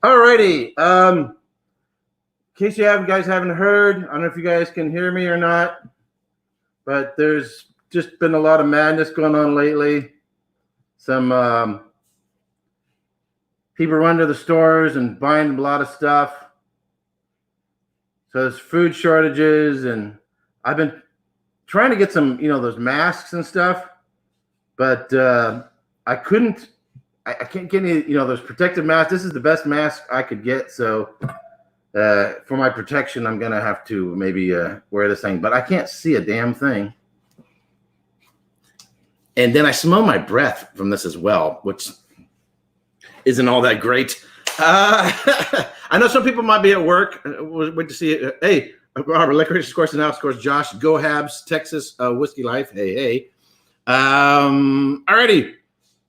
Alrighty. In case guys haven't heard, I don't know if you guys can hear me or not, but there's just been a lot of madness going on lately. Some people run to the stores and buying a lot of stuff. So there's food shortages, and I've been trying to get some, those masks and stuff, but I couldn't. I can't get any, those protective masks. This is the best mask I could get. So for my protection, I'm going to have to maybe wear this thing. But I can't see a damn thing. And then I smell my breath from this as well, which isn't all that great. I know some people might be at work. Wait to see it. Hey, Robert, Likarish, of course, and now, of course, Josh, Go Habs, Texas, Whiskey Life. Hey. Alrighty.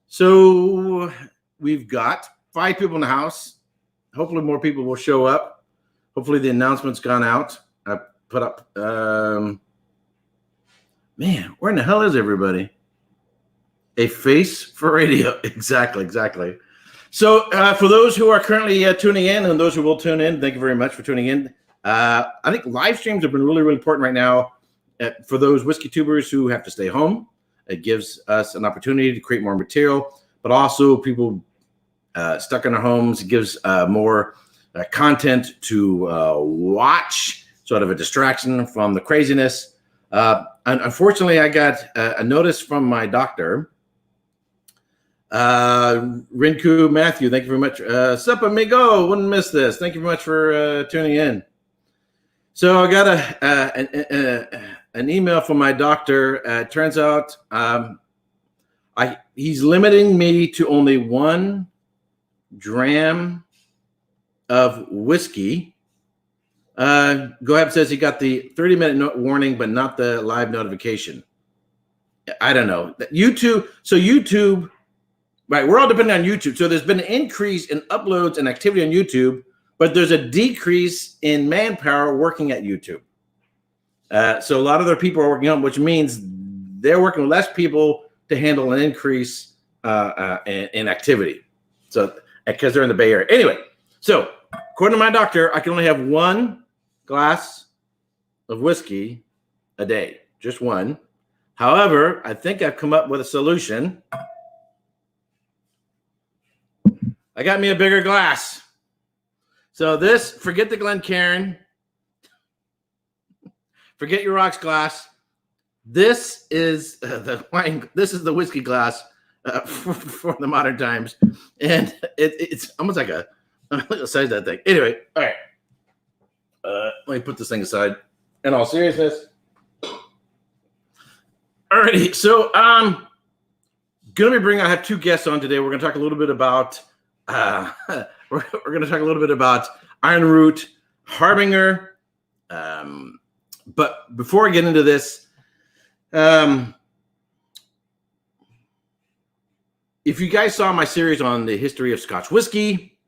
So we've got 5 people in the house. Hopefully more people will show up. Hopefully the announcement's gone out. I put up, man, where in the hell is everybody? A face for radio. Exactly. So for those who are currently tuning in and those who will tune in, thank you very much for tuning in. I think live streams have been really, really important right now for those whiskey tubers who have to stay home. It gives us an opportunity to create more material, but also people stuck in their homes. It gives more content to watch, sort of a distraction from the craziness. And unfortunately, I got a notice from my doctor. Rinku Matthew, thank you very much. Sup, amigo? Wouldn't miss this. Thank you very much for tuning in. So I got an email from my doctor. Turns out he's limiting me to only 1 dram of whiskey. Gohab says he got the 30-minute warning, but not the live notification. I don't know. YouTube, right, we're all dependent on YouTube. So there's been an increase in uploads and activity on YouTube, but there's a decrease in manpower working at YouTube. So a lot of their people are working on, which means they're working with less people to handle an increase in activity. So because they're in the Bay Area. Anyway, so according to my doctor, I can only have 1 glass of whiskey a day, just 1. However, I think I've come up with a solution. I got me a bigger glass. So this, forget the Glencairn. Forget your rocks glass. This is the wine. This is the whiskey glass for the modern times, and it's almost like a size of that thing. Anyway, all right. Let me put this thing aside. In all seriousness, alrighty. So I have 2 guests on today. We're gonna talk a little bit about we're gonna talk a little bit about Ironroot, Harbinger. But before I get into this, if you guys saw my series on the history of Scotch whiskey,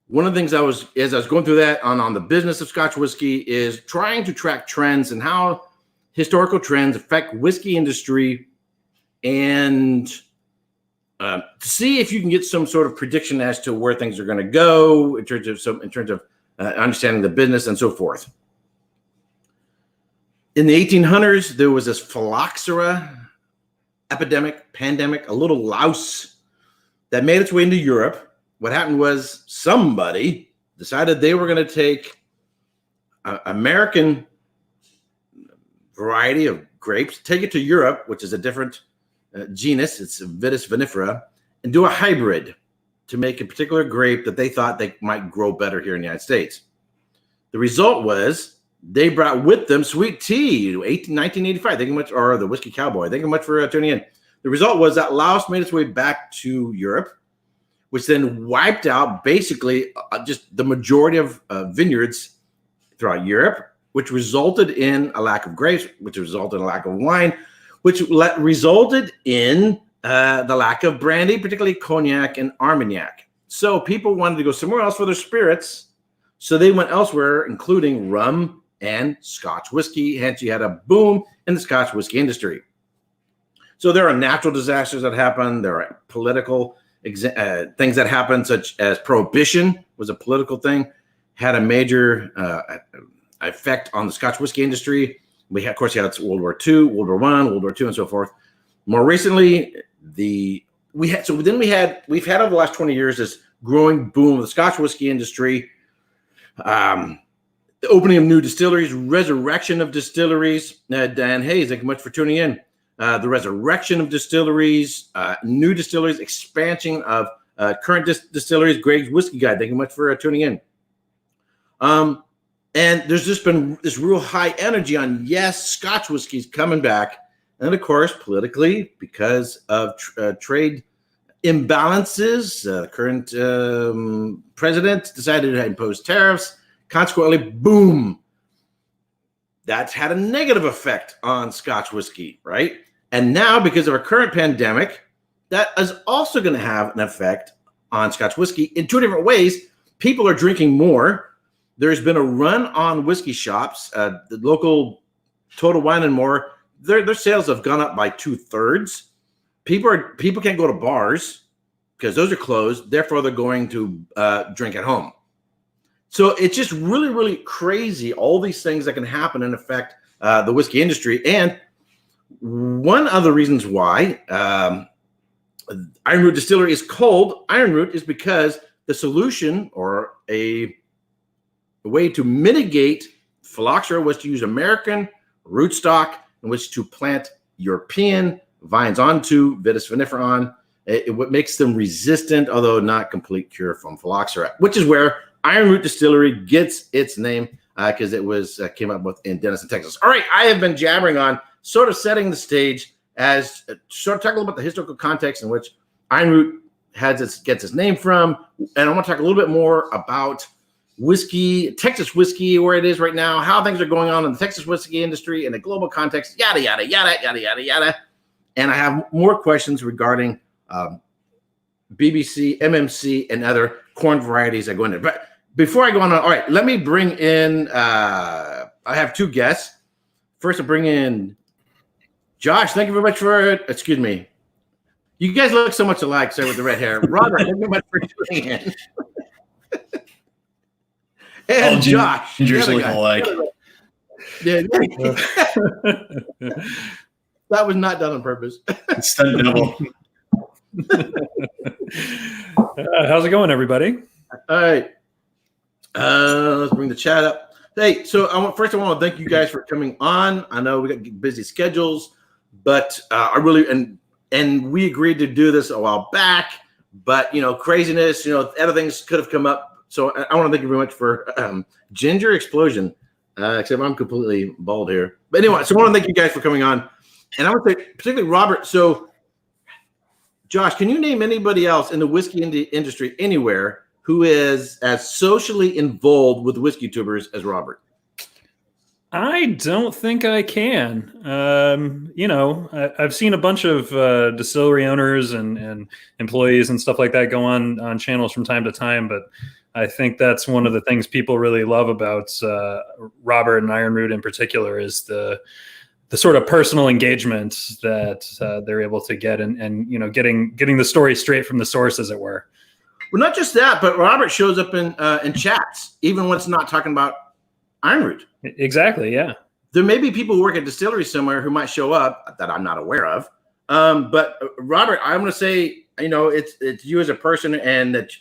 one of the things as I was going through that on the business of Scotch whiskey is trying to track trends and how historical trends affect whiskey industry, and to see if you can get some sort of prediction as to where things are going to go in terms of understanding the business and so forth. In the 1800s, there was this phylloxera pandemic, a little louse that made its way into Europe. What happened was somebody decided they were going to take an American variety of grapes, take it to Europe, which is a different genus, it's Vitis vinifera, and do a hybrid to make a particular grape that they thought they might grow better here in the United States. The result was they brought with them sweet tea, 1985. Thank you much, or the Whiskey Cowboy. Thank you much for tuning in. The result was that louse made its way back to Europe, which then wiped out basically just the majority of vineyards throughout Europe, which resulted in a lack of grapes, which resulted in a lack of wine, which resulted in the lack of brandy, particularly cognac and Armagnac. So people wanted to go somewhere else for their spirits, so they went elsewhere, including rum and Scotch whiskey. Hence, you had a boom in the Scotch whiskey industry. So there are natural disasters that happen. There are political things that happened, such as prohibition was a political thing, had a major effect on the Scotch whiskey industry. Of course, you had World War II, World War I, World War II, and so forth. More recently, we've had over the last 20 years this growing boom of the Scotch whiskey industry. The opening of new distilleries, resurrection of distilleries. Dan Hayes, thank you much for tuning in. The resurrection of distilleries, new distilleries, expansion of current distilleries. Greg's Whiskey Guide, thank you much for tuning in. And there's just been this real high energy on, yes, Scotch whiskey's coming back. And of course, politically, because of trade imbalances, the current president decided to impose tariffs. Consequently, boom, that's had a negative effect on Scotch whiskey, right? And now, because of our current pandemic, that is also going to have an effect on Scotch whiskey in two different ways. People are drinking more. There's been a run on whiskey shops. The local Total Wine and More, their sales have gone up by 2/3. People can't go to bars because those are closed. Therefore, they're going to drink at home. So it's just really, really crazy, all these things that can happen and affect the whiskey industry. And one of the reasons why Ironroot Distillery is called Ironroot is because the solution, or a way to mitigate phylloxera, was to use American rootstock in which to plant European vines onto, Vitis vinifera on. What makes them resistant, although not complete cure from phylloxera, which is where Ironroot Distillery gets its name, because it was came up with in Denison, Texas. All right, I have been jabbering on, sort of setting the stage as sort of talk a little about the historical context in which Ironroot gets its name from, and I want to talk a little bit more about whiskey, Texas whiskey, where it is right now, how things are going on in the Texas whiskey industry in the global context, yada yada yada yada yada yada. And I have more questions regarding BBC, MMC, and other corn varieties that go in there. But before I go on, all right, let me bring in, I have two guests. First, I'll bring in Josh. Thank you very much for, excuse me. You guys look so much alike, sir, with the red hair. Robert, thank you very much for tuning in. And Josh. Gingers look alike. Yeah. That was not done on purpose. It's stunt double. How's it going, everybody? All right. Let's bring the chat up. Hey, so I want to thank you guys for coming on. I know we got busy schedules, but I really and we agreed to do this a while back, but craziness, other things could have come up. So I want to thank you very much for Ginger Explosion. Except I'm completely bald here. But anyway, so I want to thank you guys for coming on. And I want to say particularly Robert. So Josh, can you name anybody else in the whiskey industry anywhere who is as socially involved with whiskey tubers as Robert? I don't think I can. I've seen a bunch of distillery owners and employees and stuff like that go on channels from time to time, but I think that's one of the things people really love about Robert and Ironroot in particular is the sort of personal engagement that they're able to get and getting the story straight from the source, as it were. Well, not just that, but Robert shows up in chats, even when it's not talking about Ironroot. Exactly, yeah. There may be people who work at distilleries somewhere who might show up that I'm not aware of. But Robert, I'm going to say, it's you as a person, and that,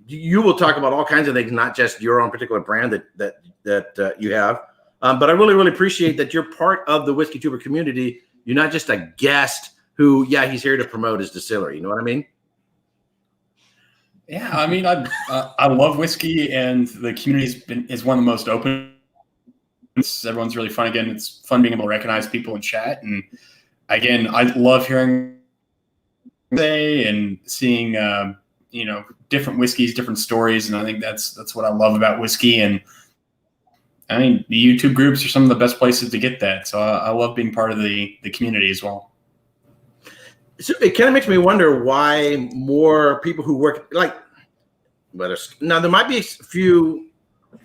you will talk about all kinds of things, not just your own particular brand that you have. But I really, really appreciate that you're part of the whiskey tuber community. You're not just a guest who, he's here to promote his distillery. You know what I mean? Yeah, I love whiskey, and the community is one of the most open. Everyone's really fun. Again, it's fun being able to recognize people in chat, and again, I love hearing say and seeing different whiskeys, different stories, and I think that's what I love about whiskey. And the YouTube groups are some of the best places to get that. So I love being part of the community as well. So it kind of makes me wonder why more people who work now there might be a few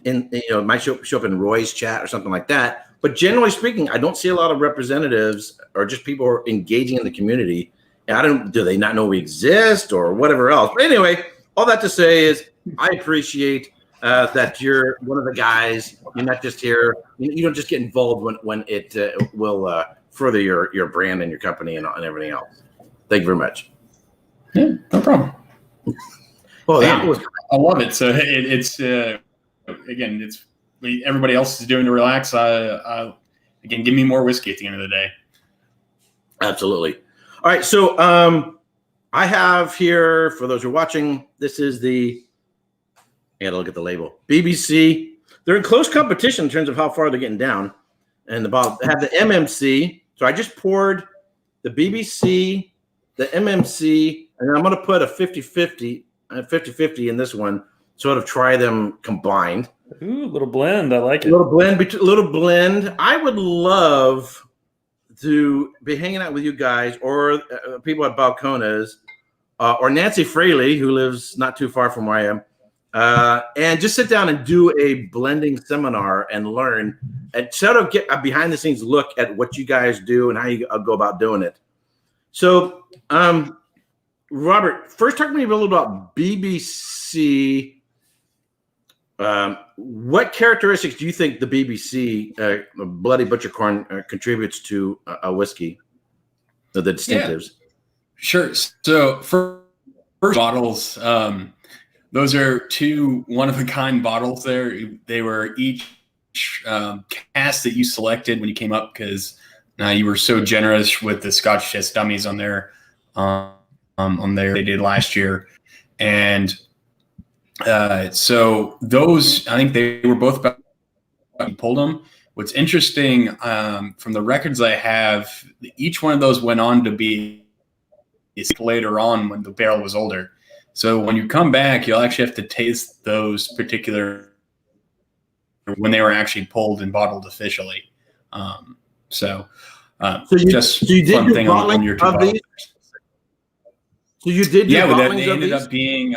might show up in Roy's chat or something like that, but generally speaking, I don't see a lot of representatives or just people who are engaging in the community Do they not know we exist or whatever else? But anyway, all that to say is I appreciate that you're one of the guys. You're not just here. You don't just get involved when it will further your brand and your company and everything else. Thank you very much. Yeah, no problem. Well, I love it. So it's again, it's everybody else is doing to relax. Again, give me more whiskey at the end of the day. Absolutely. All right. So I have here, for those who are watching, this is I got to look at the label. BBC. They're in close competition in terms of how far they're getting down. And they have the MMC. So I just poured the BBC, the MMC, and I'm going to put a 50-50 in this one, sort of try them combined. Ooh, little blend. I like it. Little blend. I would love to be hanging out with you guys or people at Balcones or Nancy Fraley, who lives not too far from where I am, and just sit down and do a blending seminar and learn and sort of get a behind the scenes look at what you guys do and how you go about doing it. So, Robert, first talk to me a little about BBC. What characteristics do you think the BBC, Bloody Butchercorn, contributes to a whiskey, the distinctives? Yeah. Sure. So for first bottles, those are two one-of-a-kind bottles there. They were each cast that you selected when you came up because you were so generous with the Scotch Chest dummies on there they did last year. And so those, I think they were both about you pulled them. What's interesting from the records I have, each one of those went on to be later on when the barrel was older. So when you come back, you'll actually have to taste those particular when they were actually pulled and bottled officially. So you did fun thing on your two bottles. So you did, yeah. They ended up being,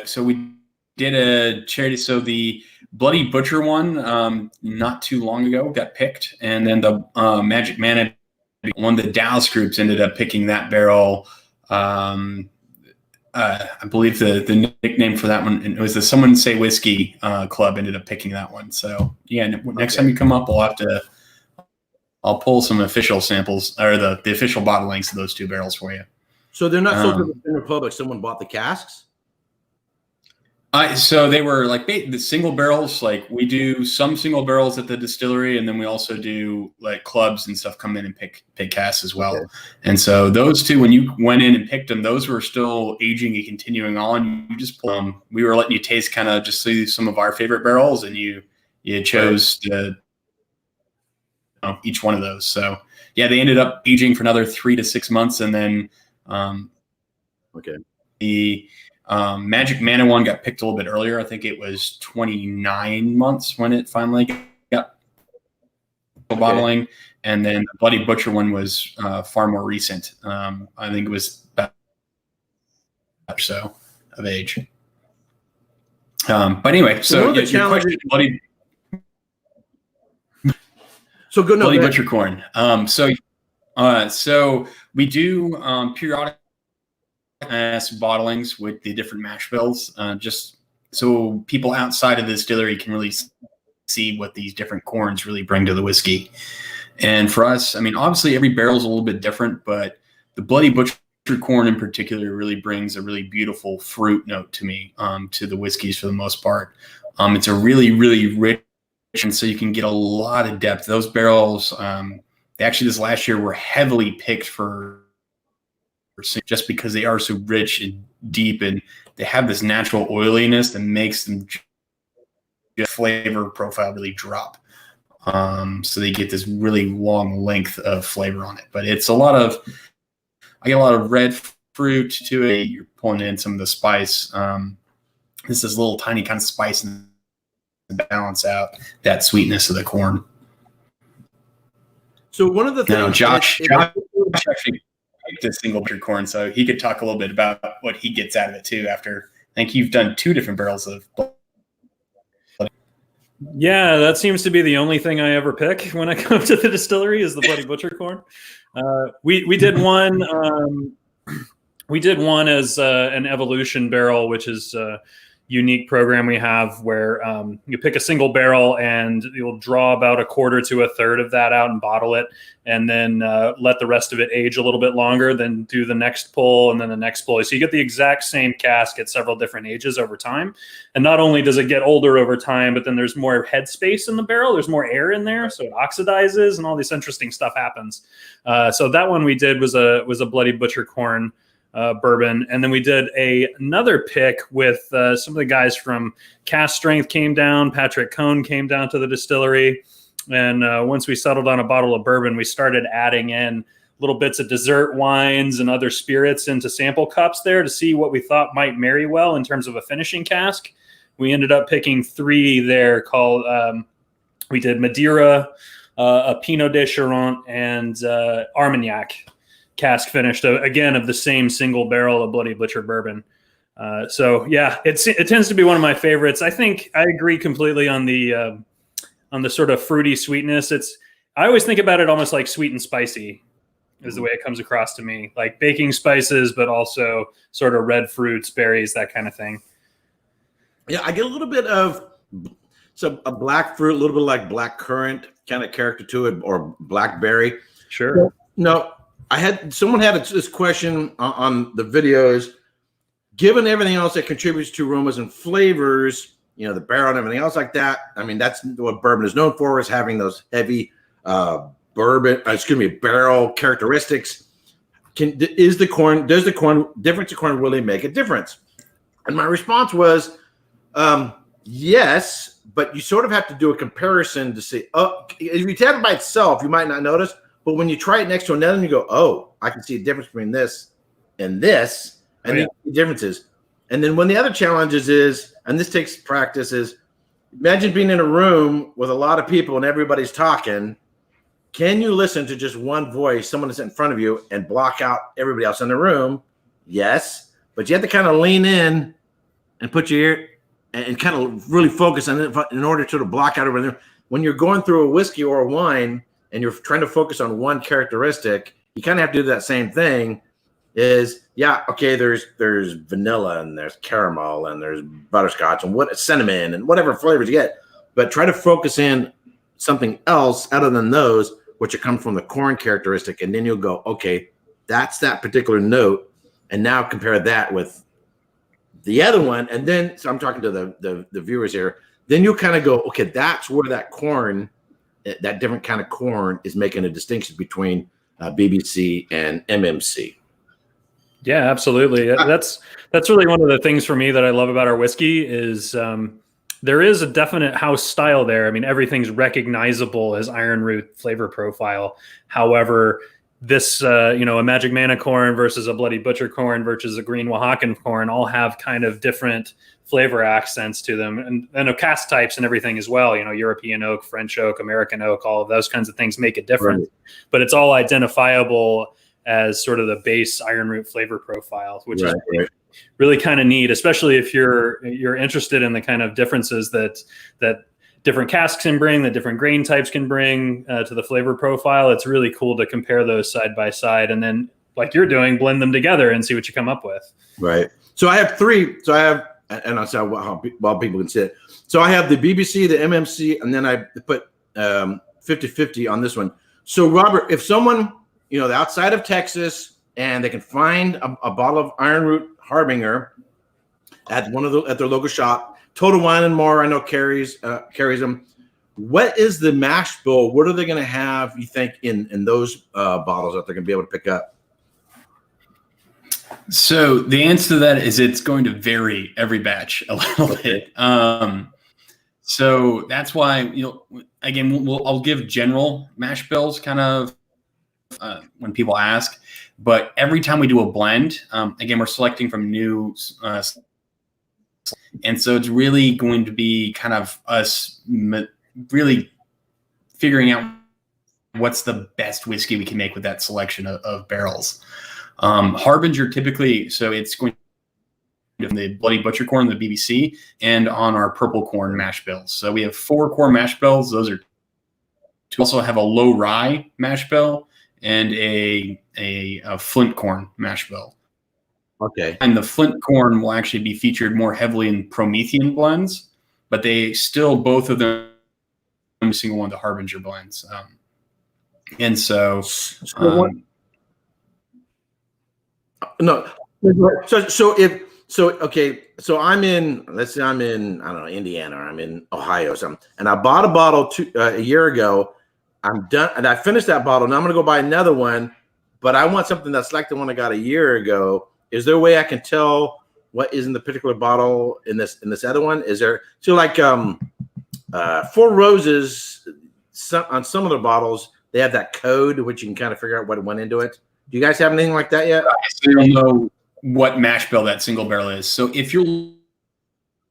so we did a charity. So the Bloody Butcher one, not too long ago, got picked, and then the Magic Man, one of the Dallas groups, ended up picking that barrel. I believe the nickname for that one, it was the Someone Say Whiskey Club, ended up picking that one. So yeah, next time you come up, I'll pull some official samples or the official bottlings of those two barrels for you. So they're not sold to the general public. Someone bought the casks. So they were like the single barrels. Like we do some single barrels at the distillery, and then we also do like clubs and stuff come in and pick casks as well. Okay. And so those two, when you went in and picked them, those were still aging and continuing on. You just pull them. We were letting you taste kind of just see some of our favorite barrels, and you chose to each one of those. So yeah, they ended up aging for another 3 to 6 months, and then the Magic Mana one got picked a little bit earlier. I think it was 29 months when it finally got bottling. And then the Bloody Butcher one was far more recent. I think it was about or so of age. But anyway, so your question, Bloody Butchercorn. So we do periodic bottlings with the different mash bills, just so people outside of the distillery can really see what these different corns really bring to the whiskey. And for us, I mean, obviously every barrel is a little bit different, but the Bloody Butcher corn in particular really brings a really beautiful fruit note to me, to the whiskeys for the most part. It's a really, really rich, and so you can get a lot of depth. Those barrels, they actually this last year were heavily picked for just because they are so rich and deep, and they have this natural oiliness that makes them flavor profile really drop. So they get this really long length of flavor on it. But it's I get a lot of red fruit to it. You're pulling in some of the spice. This is a little tiny kind of spice and balance out that sweetness of the corn. So one of the things Josh actually picked a single butcher corn, so he could talk a little bit about what he gets out of it too. After I think you've done 2 different barrels of. Yeah, that seems to be the only thing I ever pick when I come to the distillery is the Bloody Butcher corn. We did one. We did one as an evolution barrel, which is a unique program we have where you pick a single barrel and you'll draw about a quarter to a third of that out and bottle it, and then let the rest of it age a little bit longer, then do the next pull and then the next pull. So you get the exact same cask at several different ages over time. And not only does it get older over time, but then there's more head space in the barrel. There's more air in there, so it oxidizes and all this interesting stuff happens. So that one we did was a Bloody Butcher corn bourbon, and then we did another pick with some of the guys from Cask Strength came down. Patrick Cohn came down to the distillery, and once we settled on a bottle of bourbon, we started adding in little bits of dessert wines and other spirits into sample cups there to see what we thought might marry well in terms of a finishing cask. We ended up picking 3 there called we did Madeira, a Pinot de Charente, and Armagnac. Cask finished again of the same single barrel of Bloody Butcher bourbon. So yeah, it tends to be one of my favorites. I think I agree completely on the sort of fruity sweetness. I always think about it almost like sweet and spicy is the way it comes across to me, like baking spices, but also sort of red fruits, berries, that kind of thing. Yeah, I get a little bit of a black fruit, a little bit like black currant kind of character to it, or blackberry. Sure. No. Someone had this question on the videos. Given everything else that contributes to aromas and flavors, the barrel and everything else like that. I mean, that's what bourbon is known for, is having those heavy barrel characteristics. Does the difference of corn really make a difference? And my response was, yes, but you sort of have to do a comparison to see. Oh, if you tap it by itself, you might not notice. But when you try it next to another, and you go, oh, I can see a difference between this and this, and the differences. And then when the other challenges is, and this takes practice, is imagine being in a room with a lot of people and everybody's talking. Can you listen to just one voice, someone that's in front of you, and block out everybody else in the room? Yes, but you have to kind of lean in and put your ear and kind of really focus on it in order to block out everything. When you're going through a whiskey or a wine, and you're trying to focus on one characteristic, you kind of have to do that same thing. There's vanilla and there's caramel and there's butterscotch and cinnamon and whatever flavors you get, but try to focus in something else other than those, which are coming from the corn characteristic, and then you'll go, okay, that's that particular note, and now compare that with the other one, and then so I'm talking to the viewers here. Then you'll kind of go, okay, that's where that corn. That different kind of corn is making a distinction between BBC and MMC. Yeah, absolutely. That's really one of the things for me that I love about our whiskey is there is a definite house style there. I mean, everything's recognizable as Ironroot flavor profile. However, this, a Magic Mana corn versus a Bloody Butcher corn versus a Green Oaxacan corn all have kind of different flavor accents to them, and cask types and everything as well. European oak, French oak, American oak, all of those kinds of things make it different. Right. But it's all identifiable as sort of the base Ironroot flavor profile, which is really kind of neat, especially if you're interested in the kind of differences that different casks can bring, that different grain types can bring to the flavor profile. It's really cool to compare those side by side, and then, like you're doing, blend them together and see what you come up with. Right. So I have 3. So I have. And I'll say how people can see it. So I have the BBC, the MMC, and then I put 50-50 on this one. So Robert, if someone, outside of Texas, and they can find a bottle of Ironroot Harbinger at their local shop, Total Wine and More, I know carries them. What is the mash bill? What are they going to have, you think, in those bottles that they're going to be able to pick up? So the answer to that is it's going to vary every batch a little bit. So that's why, again, I'll give general mash bills kind of when people ask, but every time we do a blend, again, we're selecting from new, and so it's really going to be kind of us really figuring out what's the best whiskey we can make with that selection of barrels. Harbinger typically, so it's going the Bloody Butcher corn, the BBC, and on our purple corn mash bills. So we have 4 core mash bills. Those are to also have a low rye mash bill and a flint corn mash bill. Okay. And the flint corn will actually be featured more heavily in Promethean blends, but they still, both of them, every single one of the Harbinger blends. And so, no. Okay. So I'm in, let's say I'm in, I don't know, Indiana, or I'm in Ohio or something, and I bought a bottle a year ago. I'm done, and I finished that bottle. Now I'm going to go buy another one, but I want something that's like the one I got a year ago. Is there a way I can tell what is in the particular bottle in this other one? Is there, so like Four Roses, on some of the bottles, they have that code which you can kind of figure out what went into it. Do you guys have anything like that yet? So you don't know what mash bill that single barrel is. So if you're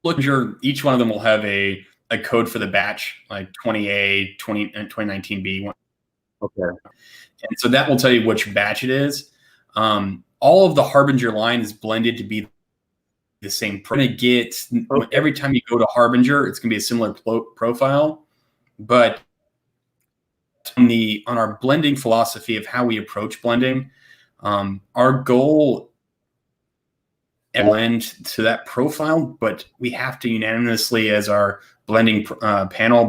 looking, each one of them will have a code for the batch, like 20A, 20 and 2019B. Okay. And so that will tell you which batch it is. All of the Harbinger line is blended to be the same. You're going to get, every time you go to Harbinger, it's going to be a similar profile. But on our blending philosophy of how we approach blending, our goal blend to that profile, but we have to unanimously, as our blending panel,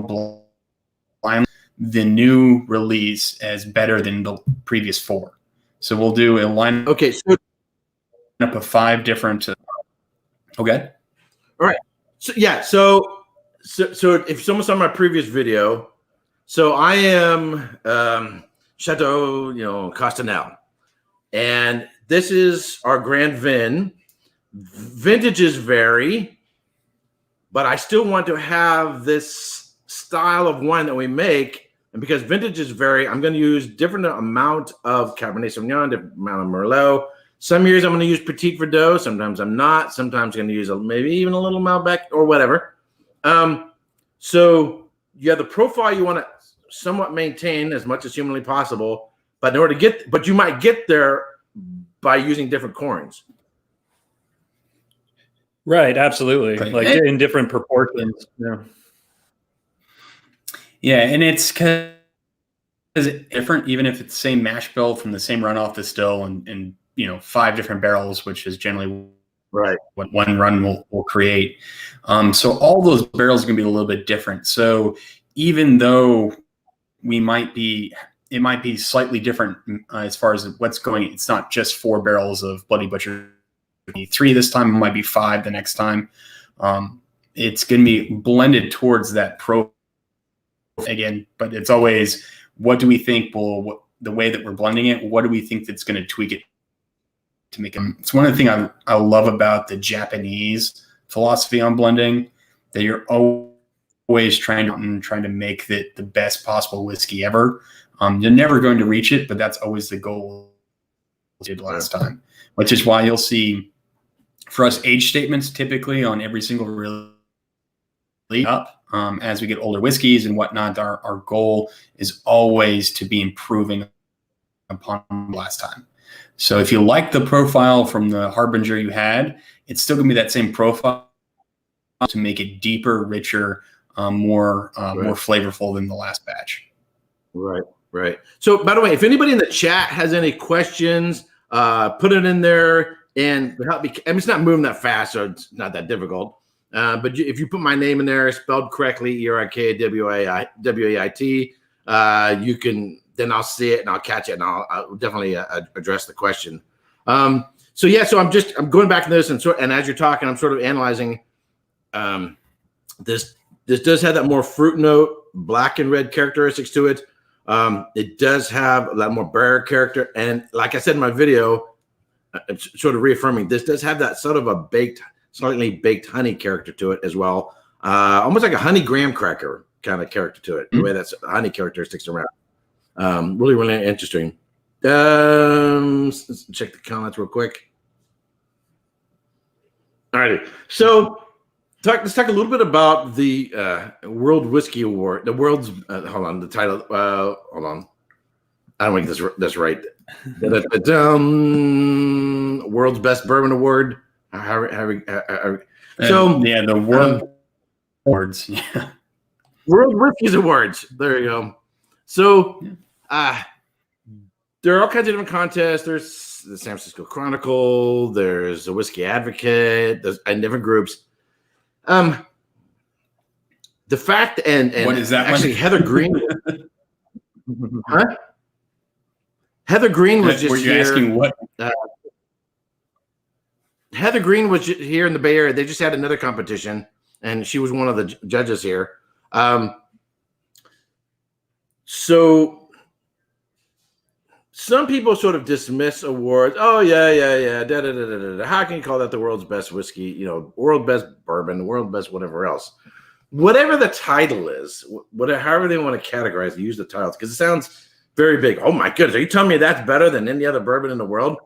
blind the new release as better than the previous 4. So we'll do a line. Okay. So up of 5 different. Okay. All right. So yeah. So if someone saw my previous video, so I am Chateau, Castanel, and this is our Grand Vin. Vintages vary, but I still want to have this style of wine that we make. And because vintages vary, I'm going to use different amount of Cabernet Sauvignon, different amount of Merlot. Some years I'm going to use Petit Verdot. Sometimes I'm not. Sometimes I'm going to use maybe even a little Malbec or whatever. So you have the profile you want to somewhat maintain as much as humanly possible, but in order to but you might get there by using different corns. Right, absolutely. Like in different proportions. Yeah. Yeah, and it's because it's different, even if it's the same mash bill from the same runoff distill and 5 different barrels, which is generally right what one run will create. So all those barrels are going to be a little bit different. So even though it might be slightly different as far as what's going, it's not just 4 barrels of Bloody Butcher. 3 this time, it might be 5 the next time. It's going to be blended towards that pro again, but it's always, what do we think the way that we're blending it, what do we think that's going to tweak it to make it? It's one of the things I love about the Japanese philosophy on blending, that you're always trying to make the best possible whiskey ever. You're never going to reach it, but that's always the goal did last time, which is why you'll see for us age statements typically on every single release up as we get older whiskeys and whatnot. Our goal is always to be improving upon last time. So if you like the profile from the Harbinger you had, it's still gonna be that same profile to make it deeper, richer, more flavorful than the last batch. Right. So by the way, if anybody in the chat has any questions, put it in there and help me. I mean, it's not moving that fast, so it's not that difficult. But if you put my name in there, spelled correctly, ERIKWAIT, you can, then I'll see it and I'll catch it and I'll definitely address the question. So I'm going back to this and as you're talking, I'm sort of analyzing. This does have that more fruit note, black and red characteristics to it. It does have a lot more berry character, and like I said in my video, sort of reaffirming, this does have that sort of a slightly baked honey character to it as well, almost like a honey graham cracker kind of character to it. The way that's honey characteristics around, really, really interesting. Let's check the comments real quick. All righty, so let's talk a little bit about the World Whiskey Award. The world's hold on, the title. Hold on, I don't think this right. World's Best Bourbon Award So yeah, the world awards. Yeah. World Whiskies Awards. There you go. So there are all kinds of different contests. There's the San Francisco Chronicle. There's a Whiskey Advocate. And different groups. The fact and what is that actually one? Heather Green. Huh? Heather Green was just Were you here. asking what? Heather Green was here in the Bay Area. They just had another competition, and she was one of the judges here. So some people sort of dismiss awards. Oh, yeah. Da, da, da, da, da. How can you call that the world's best whiskey? You know, world best bourbon, world best whatever else. Whatever the title is, however they want to categorize, use the titles, because it sounds very big. Oh, my goodness. Are you telling me that's better than any other bourbon in the world?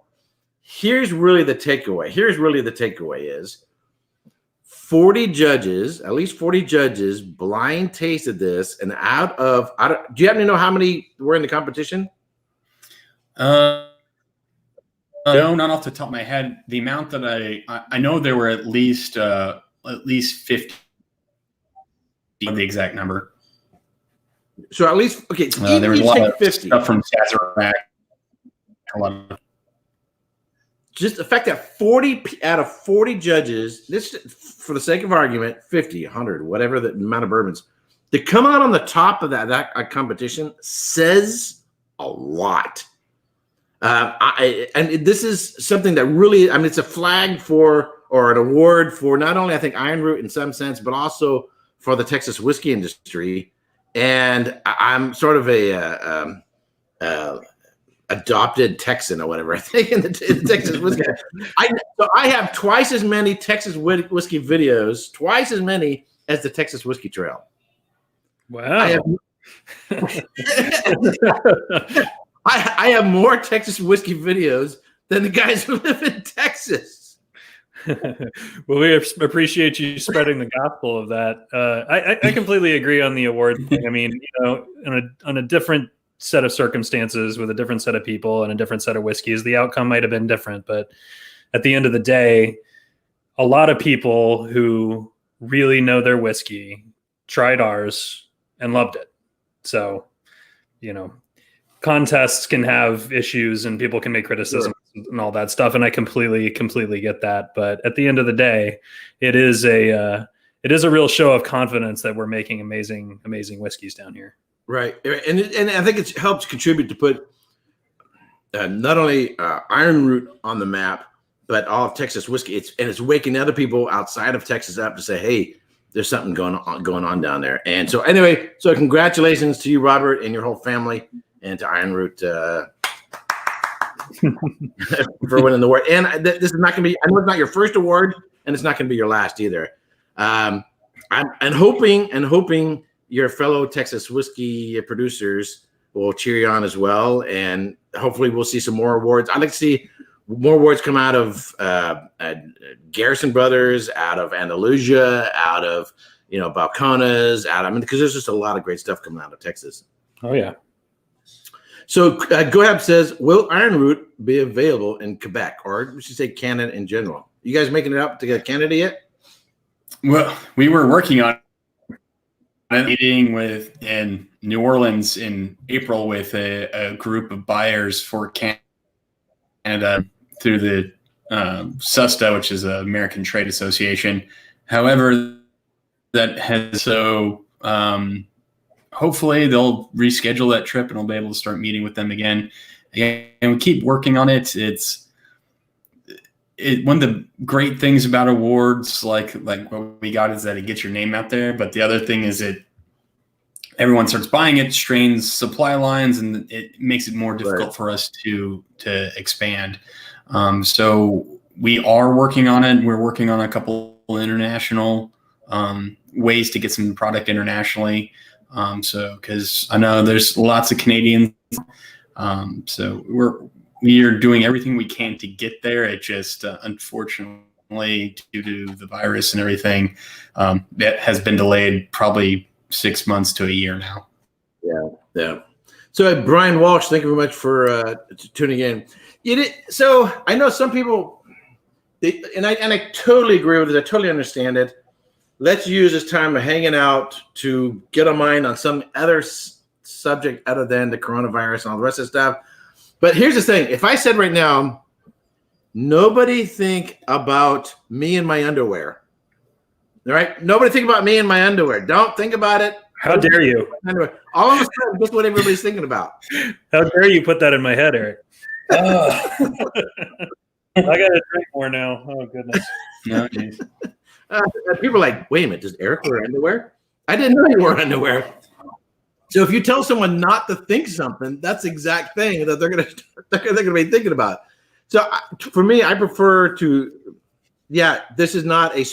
Here's really the takeaway. Is 40 judges, at least 40 judges, blind tasted this, and do you happen to know how many were in the competition? No, not off the top of my head. The amount that I know there were at least 50. The exact number. So at least there was a lot of 50 stuff from Sazerac. A lot of just the fact that 40 out of 40 judges, this for the sake of argument, 50, 100, whatever the amount of bourbons, to come out on the top of that competition says a lot. And this is something that really, I mean, it's a flag or an award for not only, I think, Ironroot in some sense, but also for the Texas whiskey industry. And I'm sort of a adopted Texan or whatever, I think, in the Texas whiskey. So I have twice as many Texas whiskey videos, twice as many as the Texas Whiskey Trail. Wow. I have more Texas whiskey videos than the guys who live in Texas. Well, we appreciate you spreading the gospel of that. I completely agree on the award thing. I mean, on a different set of circumstances with a different set of people and a different set of whiskeys, the outcome might have been different. But at the end of the day, a lot of people who really know their whiskey tried ours and loved it. So, contests can have issues and people can make criticisms and all that stuff. And I completely get that. But at the end of the day, it is a real show of confidence that we're making amazing whiskeys down here. Right. And I think it helps contribute to put not only Ironroot on the map, but all of Texas whiskey. It's waking other people outside of Texas up to say, hey, there's something going on down there. And so anyway, congratulations to you, Robert, and your whole family, and to Ironroot for winning the award. And this is not going to be, I know it's not your first award, and it's not going to be your last either. I'm hoping your fellow Texas whiskey producers will cheer you on as well. And hopefully we'll see some more awards. I'd like to see more awards come out of Garrison Brothers, out of Andalusia, out of, Balcones, because there's just a lot of great stuff coming out of Texas. Oh, yeah. So Gohab says, will Ironroot be available in Quebec, or we should say Canada in general? You guys making it up to get Canada yet? Well, we were working on a meeting in New Orleans in April with a group of buyers for Canada through the SUSTA, which is an American Trade Association. However, that has hopefully they'll reschedule that trip and I'll be able to start meeting with them again. And we keep working on it. It's one of the great things about awards, like what we got, is that it gets your name out there. But the other thing is everyone starts buying it, strains supply lines, and it makes it more difficult for us to expand. So we are working on it. We're working on a couple international ways to get some product internationally. Because I know there's lots of Canadians. So we are doing everything we can to get there. It just, unfortunately, due to the virus and everything, that has been delayed probably 6 months to a year now. Yeah. So Brian Walsh, thank you very much for tuning in. So I know some people, and I totally agree with it. I totally understand it. Let's use this time of hanging out to get a mind on some other subject other than the coronavirus and all the rest of the stuff. But here's the thing. If I said right now, nobody think about me and my underwear. All right? Nobody think about me and my underwear. Don't think about it. How dare you? All of a sudden, that's what everybody's thinking about. How dare you put that in my head, Erik? I got to drink more now. Oh, goodness. No, geez. People are like, wait a minute, does Erik wear underwear? I didn't know he wore underwear. So if you tell someone not to think something, that's the exact thing that they're gonna be thinking about. So for me, I prefer to, this is not a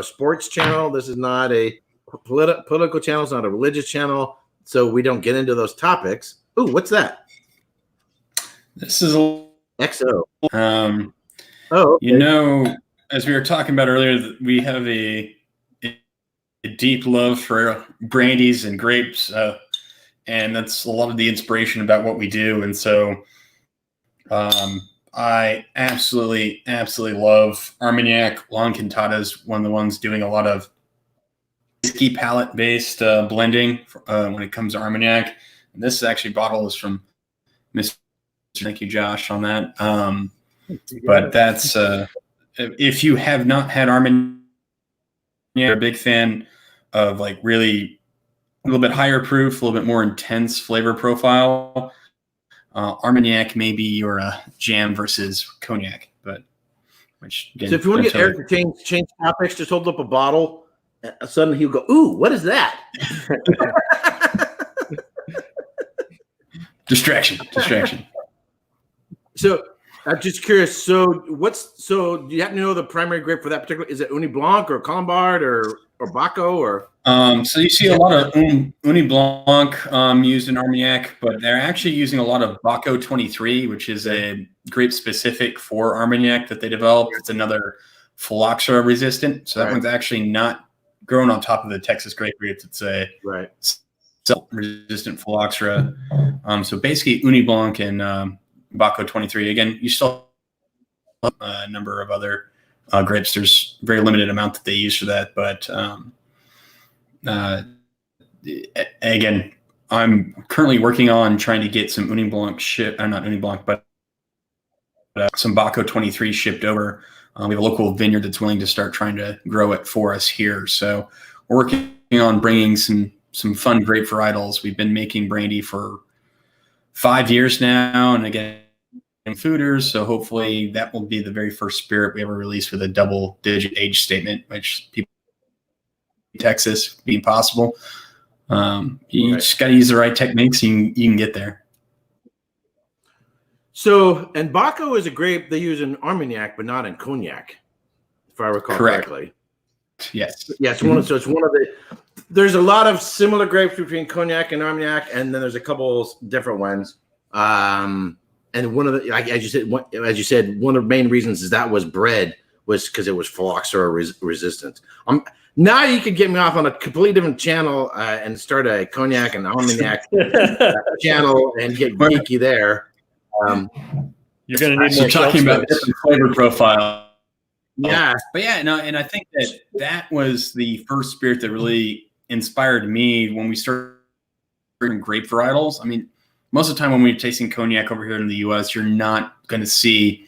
sports channel. This is not a political channel. It's not a religious channel. So we don't get into those topics. Ooh, what's that? This is XO. Okay. As we were talking about earlier, we have a deep love for brandies and grapes, and that's a lot of the inspiration about what we do. And so I absolutely love Armagnac. Long Cantata's one of the ones doing a lot of whiskey palate-based blending when it comes to Armagnac. And this actually bottle is from Mr. Thank you, Josh, on that. But that's if you have not had Armagnac, you're a big fan of like really a little bit higher proof, a little bit more intense flavor profile. Armagnac may be your jam versus cognac, but which again, so if you want to get Erik to change topics, just hold up a bottle. Suddenly he'll go, "Ooh, what is that?" Distraction. So I'm just curious. So do you happen to know the primary grape for that particular? Is it Uni Blanc or Colombard or Baco or? So you see a lot of Uni Blanc used in Armagnac, but they're actually using a lot of Baco 23, which is a grape specific for Armagnac that they developed. It's another phylloxera resistant, so that one's actually not grown on top of the Texas grape roots. It's a resistant phylloxera. So basically Uni Blanc and Baco 23. Again, you still have a number of other grapes. There's very limited amount that they use for that, but again, I'm currently working on trying to get some Uni Blanc not Uni Blanc, but some Baco 23 shipped over. We have a local vineyard that's willing to start trying to grow it for us here. So we're working on bringing some fun grape varietals. We've been making brandy for 5 years now, and again, fooders. So hopefully that will be the very first spirit we ever release with a double-digit age statement, which people in Texas being possible. You just got to use the right techniques. You can get there. So, and Baco is a grape they use in Armagnac, but not in cognac, if I recall correctly. Yes. Yeah, it's one of the. There's a lot of similar grapes between cognac and Armagnac, and then there's a couple different ones. And one of the, as you said, one of the main reasons is that was bred was because it was phylloxera resistant. Now you could get me off on a completely different channel and start a cognac and Armagnac channel and get geeky there. You're going to need more talking about different flavor profile. Yeah, but and I think that was the first spirit that really inspired me when we started grape varietals. I mean, most of the time when we're tasting cognac over here in the U.S., you're not going to see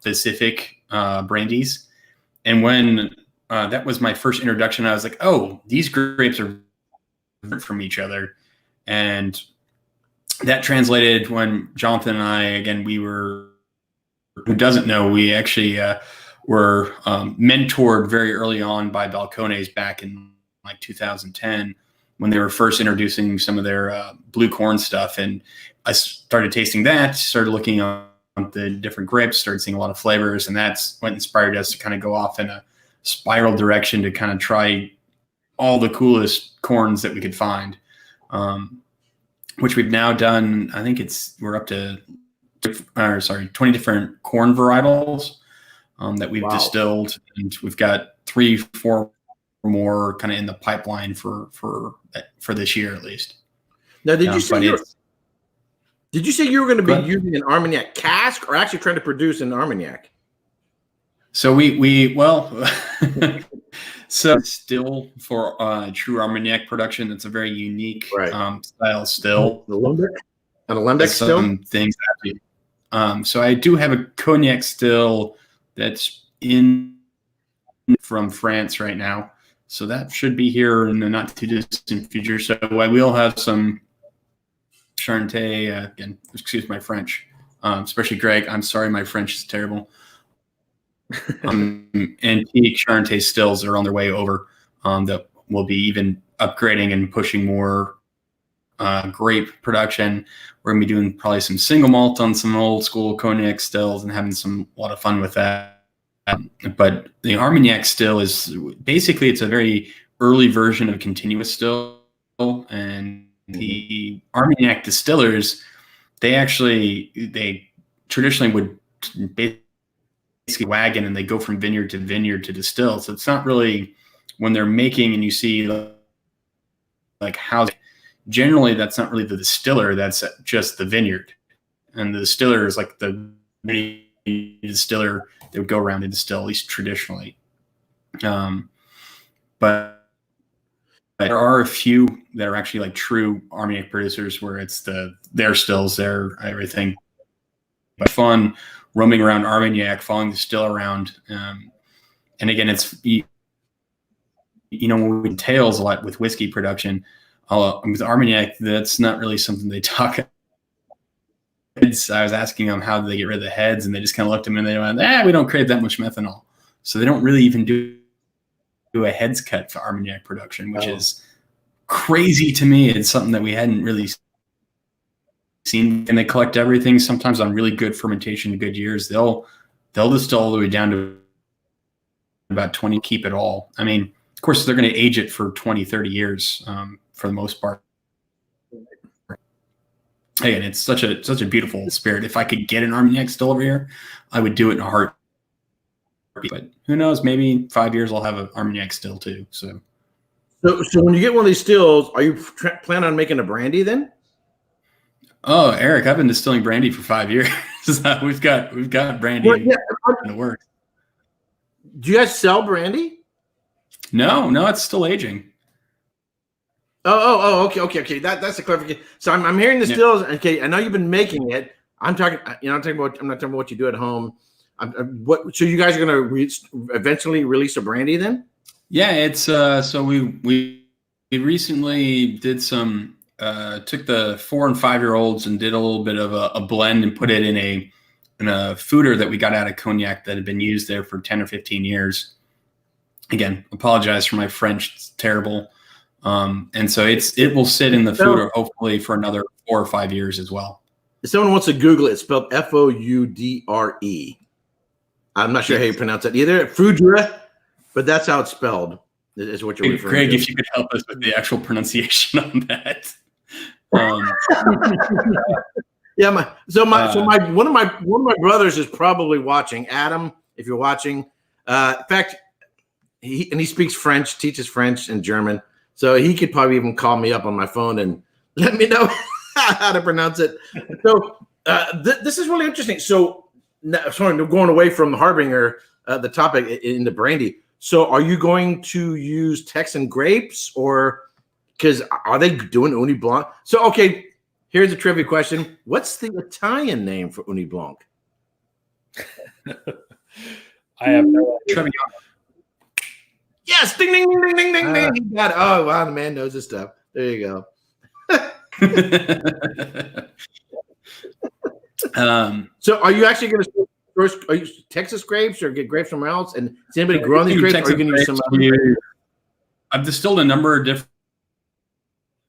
specific brandies. And when that was my first introduction, I was like, oh, these grapes are different from each other. And that translated when Jonathan and I, again, who doesn't know, we actually were mentored very early on by Balcones back in like 2010 when they were first introducing some of their blue corn stuff. And I started tasting that, started looking on the different grapes, started seeing a lot of flavors, and that's what inspired us to kind of go off in a spiral direction to kind of try all the coolest corns that we could find, which we've now done. I think we're up to 20 different corn varietals that we've distilled, and we've got 3-4 more kind of in the pipeline for this year at least. Now, did you say you were going to be using an Armagnac cask, or actually trying to produce an Armagnac? So we well, so still for true Armagnac production, it's a very unique Right. style still. The Lembeck? And a Lembeck still? Some things so I do have a cognac still that's in from France right now. So that should be here in the not too distant future. So I will have some Charente, again, excuse my French, especially Greg. I'm sorry, my French is terrible. Antique Charente stills are on their way over that will be even upgrading and pushing more grape production. We're going to be doing probably some single malt on some old school cognac stills and having a lot of fun with that. But the Armagnac still is basically, it's a very early version of continuous still. And the Armagnac distillers, they traditionally would basically wagon and they go from vineyard to distill. So it's not really when they're making and you see like how generally that's not really the distiller, that's just the vineyard. And the distiller is like the distiller that would go around and distill, at least traditionally. But there are a few that are actually like true Armagnac producers where it's their stills, their everything. But fun roaming around Armagnac, following the still around. And again, it's, you know, it entails a lot with whiskey production. With Armagnac, that's not really something they talk about. I was asking them how do they get rid of the heads, and they just kind of looked at me and they went, we don't create that much methanol. So they don't really even do a heads cut for Armagnac production, which is crazy to me. It's something that we hadn't really seen. And they collect everything sometimes on really good fermentation, good years. They'll distill all the way down to about 20, keep it all. I mean, of course, they're going to age it for 20, 30 years for the most part. Again, it's such a beautiful spirit. If I could get an Armagnac still over here, I would do it in a heartbeat. But who knows? Maybe 5 years I'll have an Armagnac still too. So when you get one of these stills, are you planning on making a brandy then? Oh, Eric, I've been distilling brandy for 5 years. we've got brandy in the works. Do you guys sell brandy? No, it's still aging. Okay. That's a clarification. So I'm hearing the stills. Okay, I know you've been making it. I'm not talking about what you do at home. So you guys are going to eventually release a brandy then? Yeah, it's so we recently did some took the 4 and 5 year olds and did a little bit of a blend and put it in a foeder that we got out of cognac that had been used there for 10 or 15 years. Again, apologize for my French; it's terrible. And so it will sit in the foeder hopefully for another 4 or 5 years as well. If someone wants to Google it, it's spelled Foudre. I'm not sure how you pronounce it either. Foudre, but that's how it's spelled. Is what you're referring Greg, to. if you could help us with the actual pronunciation on that. Yeah, one of my brothers is probably watching. Adam, if you're watching, in fact, he speaks French, teaches French and German. So he could probably even call me up on my phone and let me know how to pronounce it. So this is really interesting. So going away from the Harbinger, the topic in the brandy. So are you going to use Texan grapes or because are they doing Uni Blanc? So, okay, here's a trivia question. What's the Italian name for Uni Blanc? I have no idea. Yes, ding, ding, ding, ding, ding, ding, ding. You got it. Oh, wow, the man knows his stuff. There you go. So are you actually going to first, are you Texas grapes or get grapes somewhere else? And is anybody growing these grapes? Or are you going to use some other? I've distilled a number of different.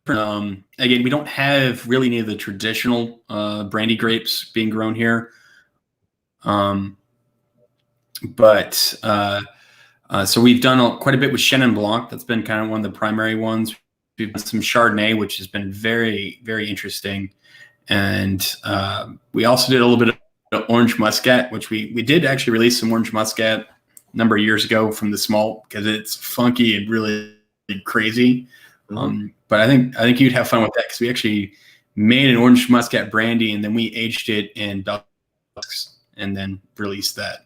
Again, we don't have really any of the traditional brandy grapes being grown here. So we've done quite a bit with Chenin Blanc. That's been kind of one of the primary ones. We've done some Chardonnay, which has been very, very interesting. And we also did a little bit of orange muscat, which we did actually release some orange muscat a number of years ago from the small because it's funky and really crazy. But I think you'd have fun with that because we actually made an orange muscat brandy and then we aged it in Belgian and then released that.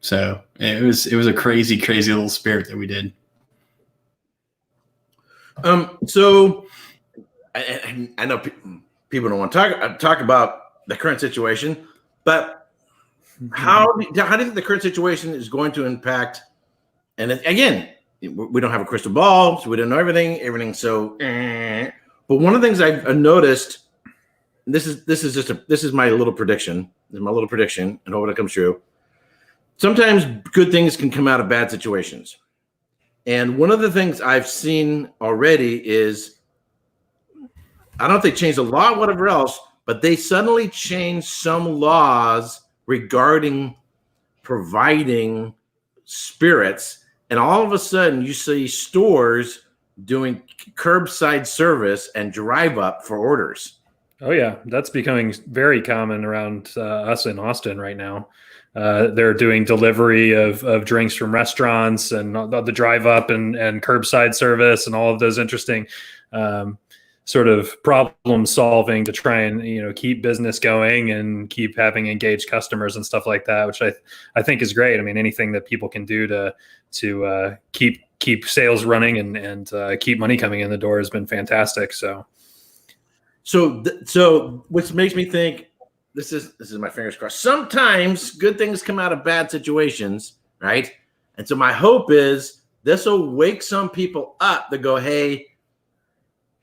So it was a crazy little spirit that we did. So I know people don't want to talk about the current situation, but how do you think the current situation is going to impact? And again, we don't have a crystal ball, so we don't know everything. So, but one of the things I've noticed, this is my little prediction. This is my little prediction, and hope it comes true. Sometimes good things can come out of bad situations. And one of the things I've seen already is, I don't know if they changed the law, whatever else, but they suddenly changed some laws regarding providing spirits. And all of a sudden you see stores doing curbside service and drive up for orders. Oh yeah, that's becoming very common around us in Austin right now. They're doing delivery of drinks from restaurants and the drive up and curbside service and all of those interesting sort of problem solving to try and keep business going and keep having engaged customers and stuff like that, which I think is great. I mean, anything that people can do to keep sales running and keep money coming in the door has been fantastic. So which makes me think, this is my fingers crossed. Sometimes good things come out of bad situations, right? And so my hope is this will wake some people up to go, hey,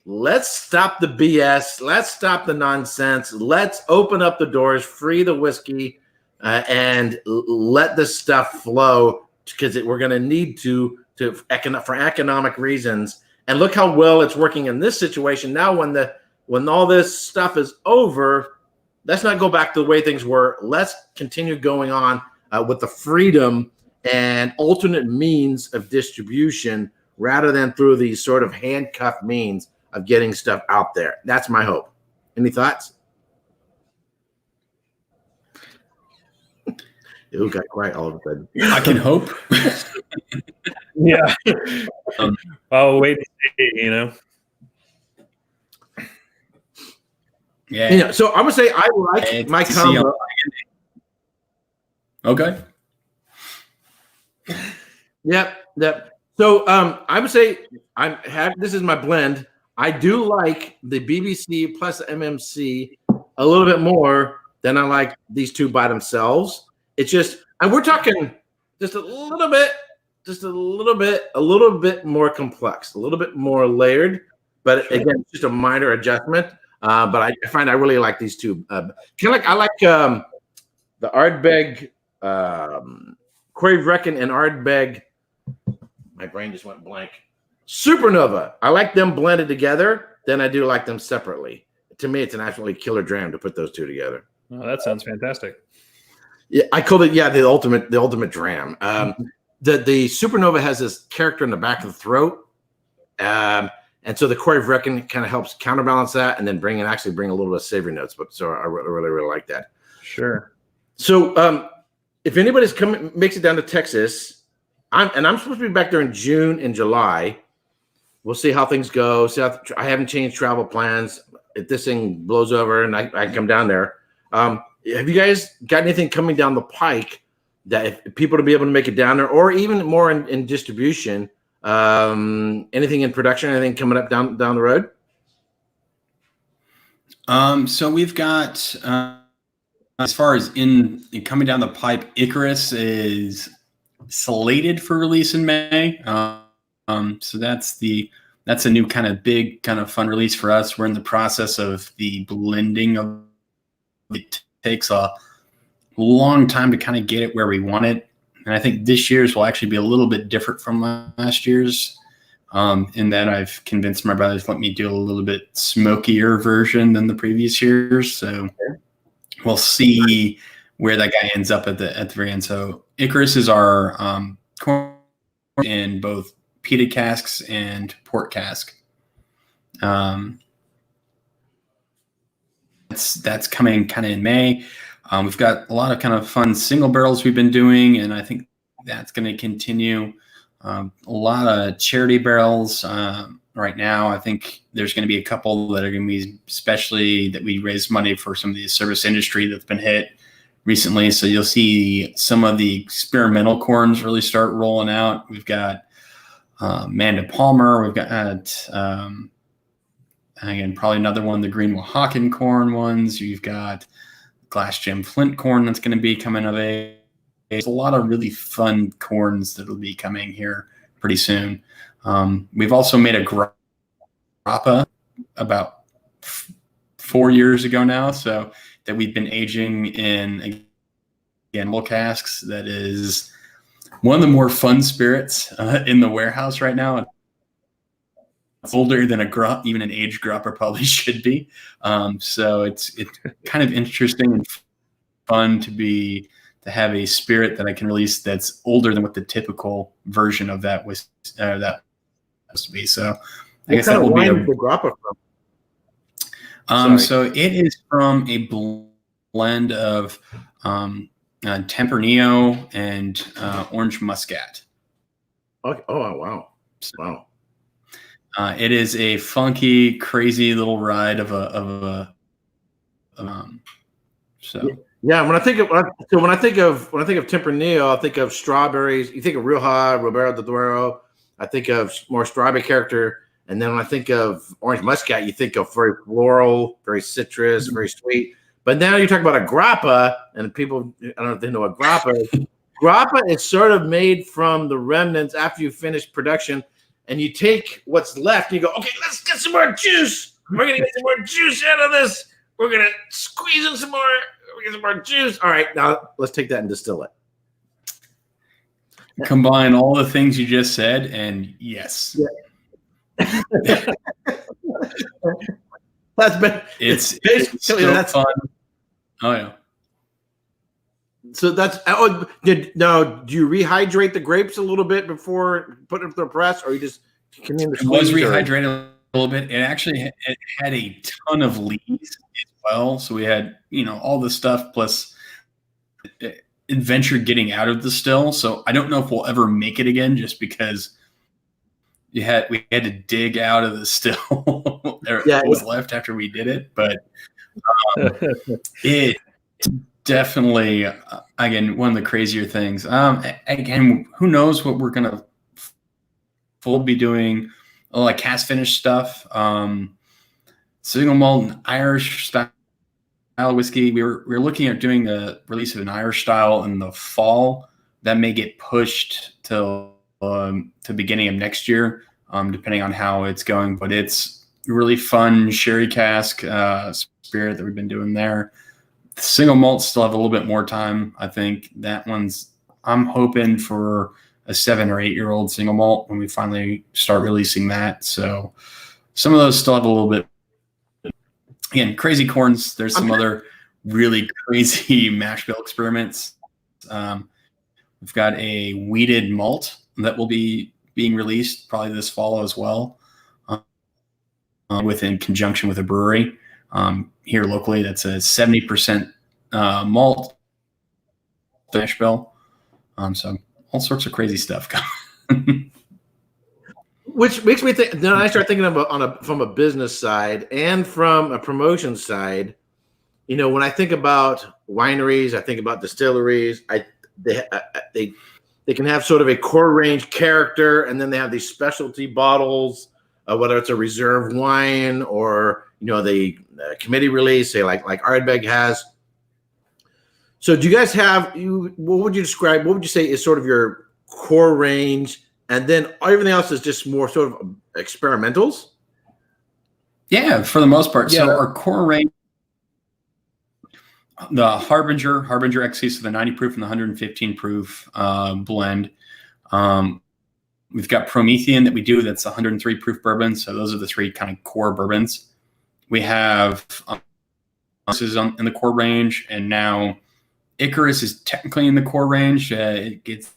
let's stop the BS. Let's stop the nonsense. Let's open up the doors, free the whiskey, and let this stuff flow, because we're going to need to for economic reasons. And look how well it's working in this situation. Now, when all this stuff is over, let's not go back to the way things were. Let's continue going on with the freedom and alternate means of distribution rather than through these sort of handcuffed means of getting stuff out there. That's my hope. Any thoughts? It got quiet all of a sudden. I can hope. Yeah. I'll wait and see, Yeah. So I would say I like my combo. Okay. Yep. So I would say this is my blend. I do like the BBC plus MMC a little bit more than I like these two by themselves. It's just, and we're talking just a little bit more complex, a little bit more layered, but Sure. Again, just a minor adjustment. But I find I really like these two. I like the Ardbeg, Corey Vrecken and Ardbeg. My brain just went blank. Supernova. I like them blended together. Then I do like them separately. To me, it's an absolutely killer dram to put those two together. Oh, that sounds fantastic. Yeah, I called it the ultimate dram. The Supernova has this character in the back of the throat. And so the Corey Vrecken kind of helps counterbalance that, and then bring a little bit of savory notes. But so I really like that. Sure. So if anybody's makes it down to Texas, I'm supposed to be back there in June and July. We'll see how things go. I haven't changed travel plans. If this thing blows over and I can come down there. Have you guys got anything coming down the pike that if people to be able to make it down there, or even more in distribution? Anything in production? Anything coming up down the road? So we've got as far as in coming down the pipe, Icarus is slated for release in May. So that's a new kind of big kind of fun release for us. We're in the process of the blending of it. Takes a long time to kind of get it where we want it. And I think this year's will actually be a little bit different from last year's, in that I've convinced my brothers to let me do a little bit smokier version than the previous years. So we'll see where that guy ends up at the very end. So Icarus is our corn in both peated casks and port cask. That's coming kind of in May. We've got a lot of kind of fun single barrels we've been doing, and I think that's going to continue. A lot of charity barrels right now. I think there's going to be a couple that are going to be especially that we raise money for some of the service industry that's been hit. recently. So you'll see some of the experimental corns really start rolling out. We've got Amanda Palmer. We've got, again, probably another one, the Green Oaxacan corn ones. You've got Glass Gem Flint corn that's going to be coming of age. There's a lot of really fun corns that will be coming here pretty soon. We've also made a grappa about 4 years ago now, so that we've been aging in animal casks. That is one of the more fun spirits in the warehouse right now. It's older than even an aged grappa probably should be. So it's kind of interesting and fun to have a spirit that I can release that's older than what the typical version of that was that supposed to be. So I guess that will be the grappa from. So it is from a blend of Tempranillo and orange muscat. Okay. Oh wow! Wow. It is a funky, crazy little ride of a. Yeah, when I think of Tempranillo, I think of strawberries. You think of Rioja, Roberto de Duero. I think of more strawberry character, and then when I think of orange muscat, you think of very floral, very citrus, very sweet. But now you talk about a grappa, and people, I don't know if they know what grappa is. Grappa is sort of made from the remnants after you finish production, and you take what's left, and you go, okay, let's get some more juice. We're going to get some more juice out of this. We're going to squeeze in some more. We're going to get some more juice. All right, now let's take that and distill it. Combine all the things you just said, and yes. Yeah. It's so fun. Oh yeah. So that's now. Do you rehydrate the grapes a little bit before putting it through the press, or you just can you? It was rehydrated a little bit. It actually had a ton of lees as well. So we had all the stuff plus adventure getting out of the still. So I don't know if we'll ever make it again, just because we had to dig out of the still. What was left after we did it, but it definitely again one of the crazier things. Again, who knows what we're gonna be doing? Like cast finish stuff, single malt and Irish style whiskey. We're looking at doing the release of an Irish style in the fall. That may get pushed till to beginning of next year, depending on how it's going. But it's really fun sherry cask spirit that we've been doing there. The single malts still have a little bit more time. I think that I'm hoping for a 7 or 8 year old single malt when we finally start releasing that. So some of those still have a little bit. Again, crazy corns. There's some other really crazy mash bill experiments. We've got a wheated malt that will be being released probably this fall as well, in conjunction with a brewery here locally. That's a 70% malt mash bill. So all sorts of crazy stuff coming. Which makes me think. Then I start thinking about from a business side and from a promotion side. When I think about wineries, I think about distilleries. They can have sort of a core range character, and then they have these specialty bottles, whether it's a reserve wine or the committee release, say like Ardbeg has. So do you guys have what would you say is sort of your core range? And then everything else is just more sort of experimentals? Yeah, for the most part. Yeah. So our core range, the Harbinger XC, so the 90 proof and the 115 proof blend. We've got Promethean that we do. That's 103 proof bourbon. So those are the 3 kind of core bourbons. We have this is in the core range, and now Icarus is technically in the core range. It's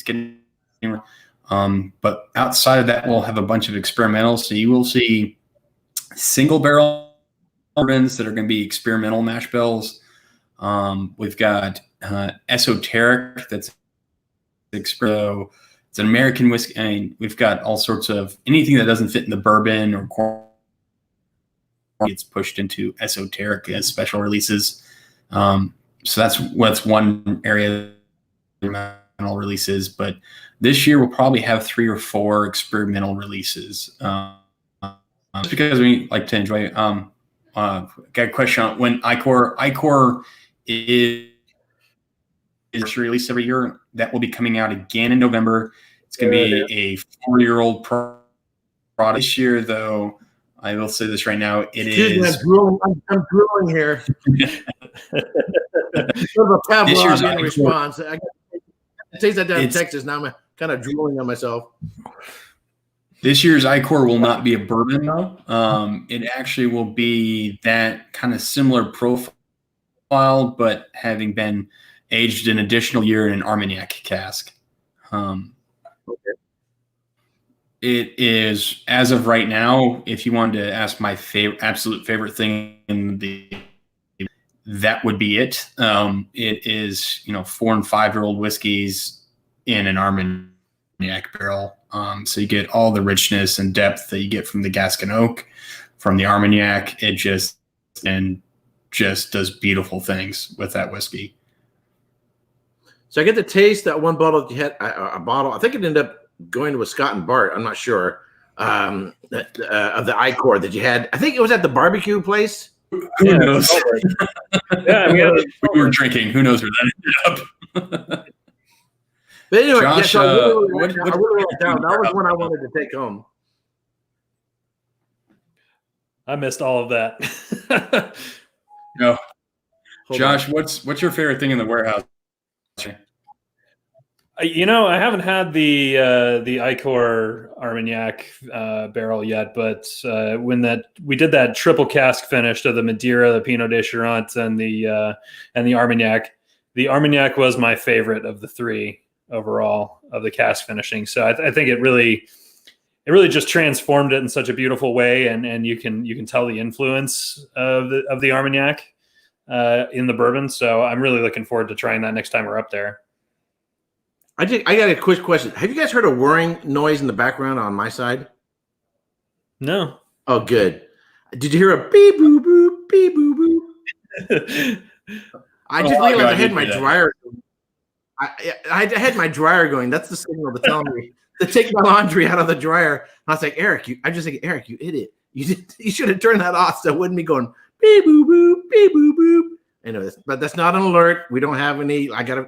getting. But outside of that, we'll have a bunch of experimentals. So you will see single barrel bourbons that are going to be experimental mash bills. We've got Esoteric. It's an American whiskey. I mean, we've got all sorts of anything that doesn't fit in the bourbon or corn gets pushed into Esoteric as special releases. So that's one area experimental releases. But this year we'll probably have 3 or 4 experimental releases. Just because we like to enjoy. Got a question on when Icor is released every year. That will be coming out again in November. It's going to be a 4-year-old product. This year, though, I will say this right now, Excuse me, I'm drooling here. Sort of a Pavlovian response. I taste that down in Texas. Now I'm kind of drooling on myself. This year's Icor will not be a bourbon, though. It actually will be that kind of similar profile, but having been aged an additional year in an Armagnac cask. It is, as of right now, if you wanted to ask my absolute favorite thing that would be it. It is, 4 and 5-year-old whiskeys in an Armagnac barrel. So you get all the richness and depth that you get from the Gascon Oak, from the Armagnac. It just does beautiful things with that whiskey. So I get to taste that one bottle that you had, a bottle. I think it ended up going to a Scott and Bart. I'm not sure of the Icor that you had. I think it was at the barbecue place. Who knows? Yeah, we were drinking. Who knows where that ended up? But anyway, Josh, I really wrote down. That was one I wanted to take home. I missed all of that. No, Josh, what's your favorite thing in the warehouse? I haven't had the Icor Armagnac barrel yet, but when we did that triple cask finish of the Madeira, the Pinot de Charente, and the Armagnac was my favorite of the 3 overall of the cask finishing. So I think it really just transformed it in such a beautiful way, and you can tell the influence of the Armagnac in the bourbon. So I'm really looking forward to trying that next time we're up there. I got a quick question. Have you guys heard a whirring noise in the background on my side? No. Oh, good. Did you hear a beep boop boop beep boop boop? I just realized I had my dryer. I had my dryer going. That's the signal to tell me to take my laundry out of the dryer. And I was like, Eric, I'm just thinking, Eric, you idiot. You should have turned that off so it wouldn't be going beep boop boop beep boop boop. Anyways, but that's not an alert. We don't have any. I gotta.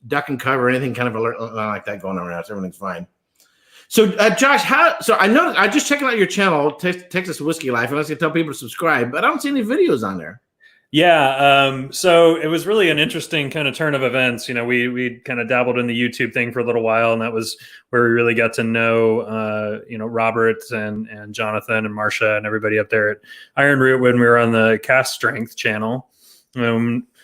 Duck and cover, anything kind of alert like that going around. So everything's fine. So, Josh, I know I just checking out your channel, Texas Whiskey Life, and I was going to tell people to subscribe, but I don't see any videos on there. Yeah. So it was really an interesting kind of turn of events. We kind of dabbled in the YouTube thing for a little while, and that was where we really got to know, Robert and Jonathan and Marcia and everybody up there at Ironroot when we were on the Cast Strength channel.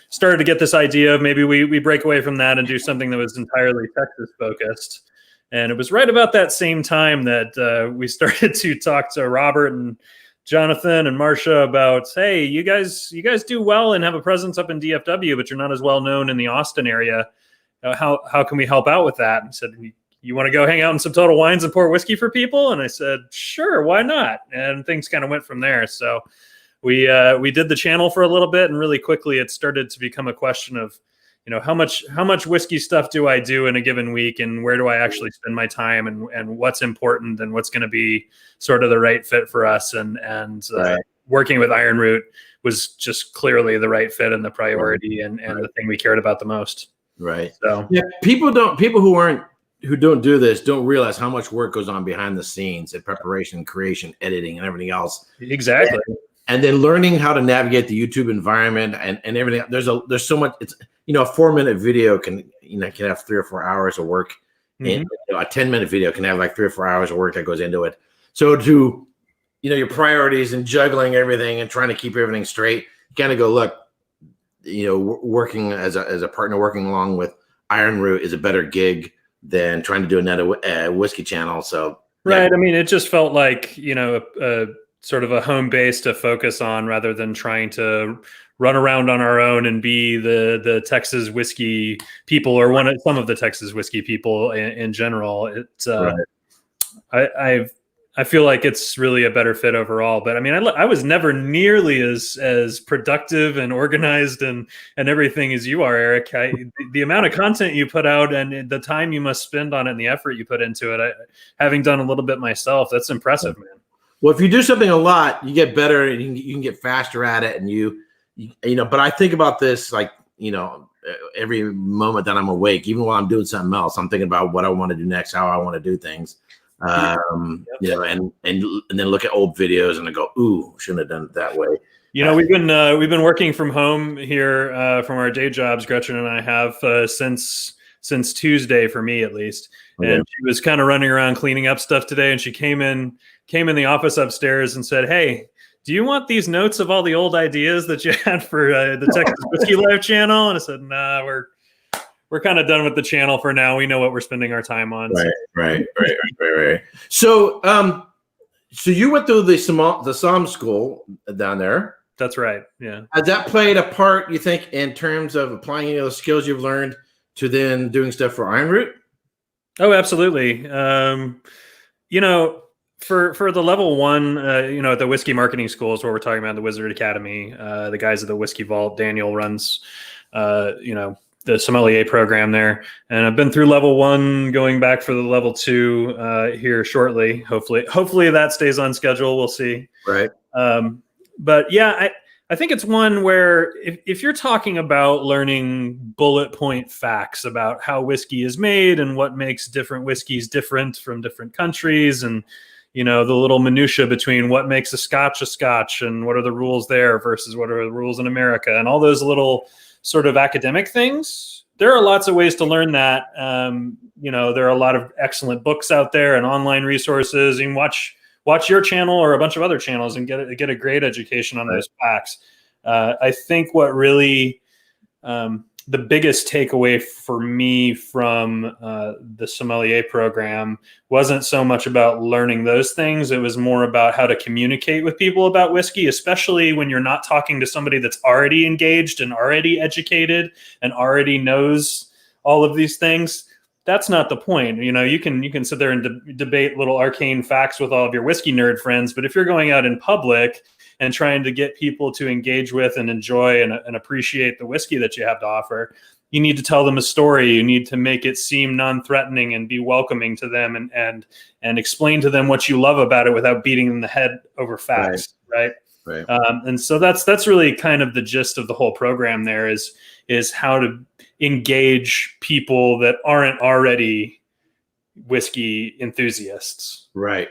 Started to get this idea of maybe we break away from that and do something that was entirely Texas focused. And it was right about that same time that we started to talk to Robert and Jonathan and Marcia about, hey, you guys do well and have a presence up in DFW, but you're not as well known in the Austin area. How can we help out with that? And said, you want to go hang out in some Total Wines and pour whiskey for people? And I said, sure, why not? And things kind of went from there. So we did the channel for a little bit, and really quickly it started to become a question of, how much whiskey stuff do I do in a given week, and where do I actually spend my time, and what's important, and what's going to be sort of the right fit for us. And right. Working with Ironroot was just clearly the right fit and the priority and the thing we cared about the most. Right. So yeah, people who don't do this don't realize how much work goes on behind the scenes in preparation, creation, editing, and everything else. Exactly. And then learning how to navigate the YouTube environment and everything. There's so much. It's a 4-minute video can have 3 or 4 hours of work. Mm-hmm. And a 10-minute video can have like 3 or 4 hours of work that goes into it. So to your priorities and juggling everything and trying to keep everything straight, you kind of go, look, working as a partner, working along with Ironroot is a better gig than trying to do another whiskey channel. So right. Yeah. I mean, it just felt like sort of a home base to focus on rather than trying to run around on our own and be the Texas whiskey people or some of the Texas whiskey people in general. It's right. I feel like it's really a better fit overall. But I mean, I was never nearly as productive and organized and everything as you are, Erik. The amount of content you put out and the time you must spend on it and the effort you put into it, having done a little bit myself, that's impressive, man. Well, if you do something a lot, you get better and you can get faster at it. And you know, but I think about this like, you know, every moment that I'm awake, even while I'm doing something else, I'm thinking about what I want to do next, how I want to do things. You know, and then look at old videos and I go, ooh, shouldn't have done it that way. You know, we've been working from home here from our day jobs. Gretchen and I have since Tuesday, for me at least. Okay. And she was kind of running around cleaning up stuff today, and she came in the office upstairs and said, "Hey, do you want these notes of all the old ideas that you had for the Texas Whiskey Live channel?" And I said, "Nah, we're kind of done with the channel for now. We know what we're spending our time on." Right. So, so you went through the SOM school down there. That's right. Yeah. Has that played a part, you think, in terms of applying any of those skills you've learned to then doing stuff for Ironroot? Oh, absolutely. You know, for the level one, you know, at the whiskey marketing schools where we're talking about the Wizard Academy, the guys at the Whiskey Vault, Daniel runs, you know, the sommelier program there. And I've been through level one, going back for the level two here shortly. Hopefully that stays on schedule. We'll see. Right. But yeah, I think it's one where if you're talking about learning bullet point facts about how whiskey is made and what makes different whiskeys different from different countries, and you know, the little minutia between what makes a scotch and what are the rules there versus what are the rules in America, and all those little sort of academic things, there are lots of ways to learn that. You know, there are a lot of excellent books out there and online resources. You can watch your channel or a bunch of other channels and get a great education on those facts. I think what really the biggest takeaway for me from the sommelier program wasn't so much about learning those things. It was more about how to communicate with people about whiskey, especially when you're not talking to somebody that's already engaged and already educated and already knows all of these things. That's not the point. You know, you can sit there and debate little arcane facts with all of your whiskey nerd friends, but if you're going out in public and trying to get people to engage with and enjoy and appreciate the whiskey that you have to offer, you need to tell them a story. You need to make it seem non-threatening and be welcoming to them and explain to them what you love about it without beating them in the head over facts, right? And so that's really kind of the gist of the whole program there is how to engage people that aren't already whiskey enthusiasts. Right.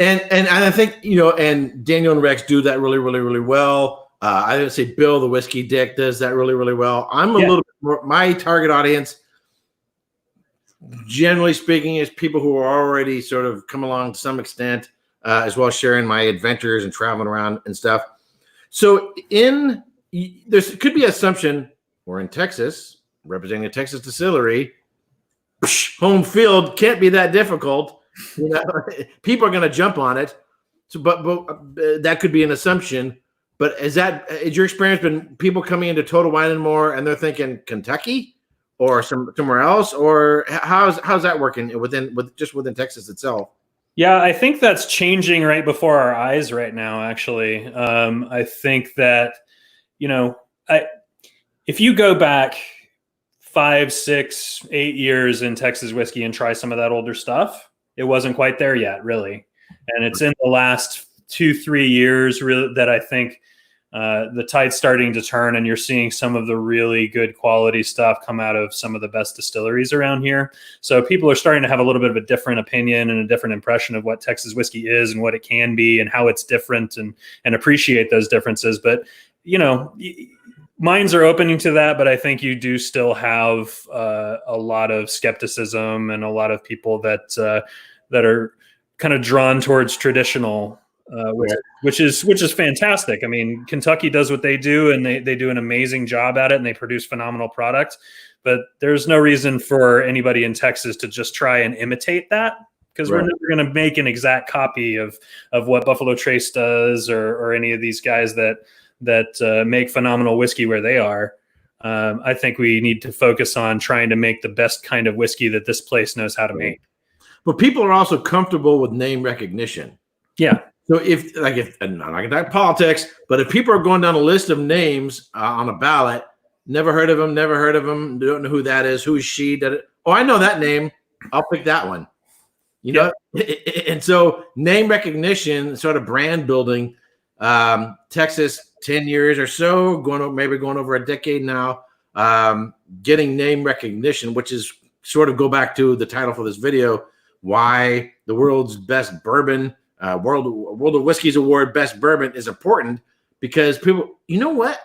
And I think, you know, and Daniel and Rex do that really, really, really well. I didn't say Bill, the whiskey dick, does that really, really well. I'm a little bit more, my target audience, generally speaking, is people who are already sort of come along to some extent, as well as sharing my adventures and traveling around and stuff. So there could be an assumption we're in Texas, representing a Texas distillery. Home field can't be that difficult. You know, people are going to jump on it. So, but that could be an assumption. But is your experience been people coming into Total Wine and More and they're thinking Kentucky or somewhere else, or how's that working within Texas itself? Yeah, I think that's changing right before our eyes right now. Actually, I think that, you know, if you go back 5, 6, 8 years in Texas whiskey and try some of that older stuff, it wasn't quite there yet, really. And it's in the last 2-3 years really that I think the tide's starting to turn, and you're seeing some of the really good quality stuff come out of some of the best distilleries around here. So people are starting to have a little bit of a different opinion and a different impression of what Texas whiskey is and what it can be and how it's different, and appreciate those differences. But, you know, minds are opening to that, but I think you do still have a lot of skepticism and a lot of people that are kind of drawn towards traditional, which is fantastic. I mean, Kentucky does what they do, and they do an amazing job at it, and they produce phenomenal products. But there's no reason for anybody in Texas to just try and imitate that, because we're never going to make an exact copy of what Buffalo Trace does or any of these guys that make phenomenal whiskey where they are. I think we need to focus on trying to make the best kind of whiskey that this place knows how to make. But people are also comfortable with name recognition. Yeah. So I'm not going to talk politics, but if people are going down a list of names on a ballot, never heard of them, don't know who that is, who is she? Oh, I know that name. I'll pick that one. You know, and so name recognition, sort of brand building. Texas, 10 years or so, going over a decade now, getting name recognition, which is sort of go back to the title for this video, why the world's best bourbon, World of Whiskies Award Best Bourbon is important, because people, you know what?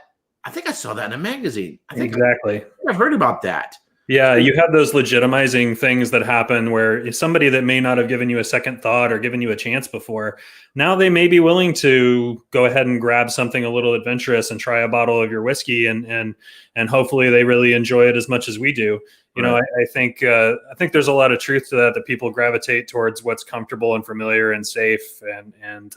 I think I saw that in a magazine. Exactly. I've heard about that. Yeah, you have those legitimizing things that happen where if somebody that may not have given you a second thought or given you a chance before, now they may be willing to go ahead and grab something a little adventurous and try a bottle of your whiskey, and hopefully they really enjoy it as much as we do. You know, I think there's a lot of truth to that people gravitate towards what's comfortable and familiar and safe, and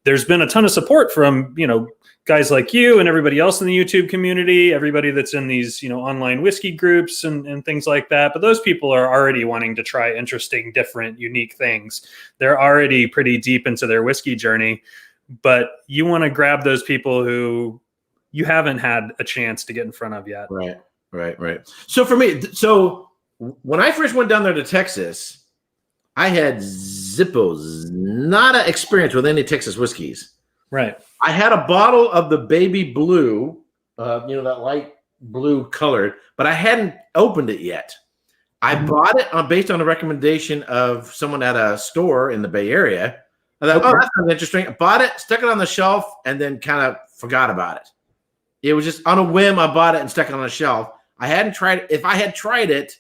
there's been a ton of support from, you know, guys like you and everybody else in the YouTube community, everybody that's in these, you know, online whiskey groups and things like that. But those people are already wanting to try interesting, different, unique things. They're already pretty deep into their whiskey journey, but you want to grab those people who you haven't had a chance to get in front of yet. Right. So for me, when I first went down there to Texas, I had Zippos, not an experience with any Texas whiskeys. Right. I had a bottle of the baby blue, you know, that light blue colored, but I hadn't opened it yet. I bought it based on a recommendation of someone at a store in the Bay Area. I thought, oh, that sounds interesting. I bought it, stuck it on the shelf, and then kind of forgot about it. It was just on a whim. I bought it and stuck it on the shelf. I hadn't tried it. If I had tried it,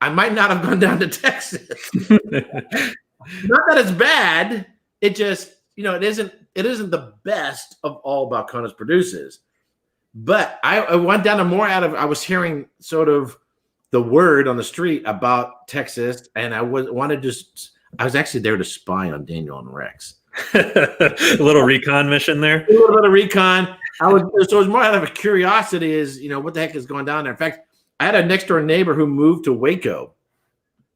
I might not have gone down to Texas. Not that it's bad. It just, you know, it isn't the best of all Balcones produces. But I went down to more I was hearing sort of the word on the street about Texas, and I was actually there to spy on Daniel and Rex. A little recon mission there. A little bit of recon. So it was more out of a curiosity, is, you know, what the heck is going down there. In fact, I had a next door neighbor who moved to Waco,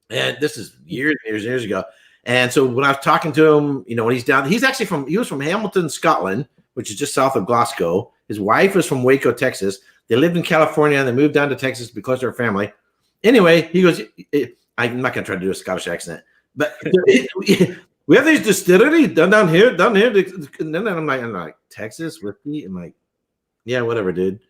and this is years ago. And so when I was talking to him, you know, when he's down, he was from Hamilton, Scotland, which is just south of Glasgow. His wife was from Waco, Texas. They lived in California and they moved down to Texas to be close to her family. Anyway, he goes, I'm not going to try to do a Scottish accent, but we have these distilleries down here. And then I'm like, Texas whiskey? I'm like, yeah, whatever, dude.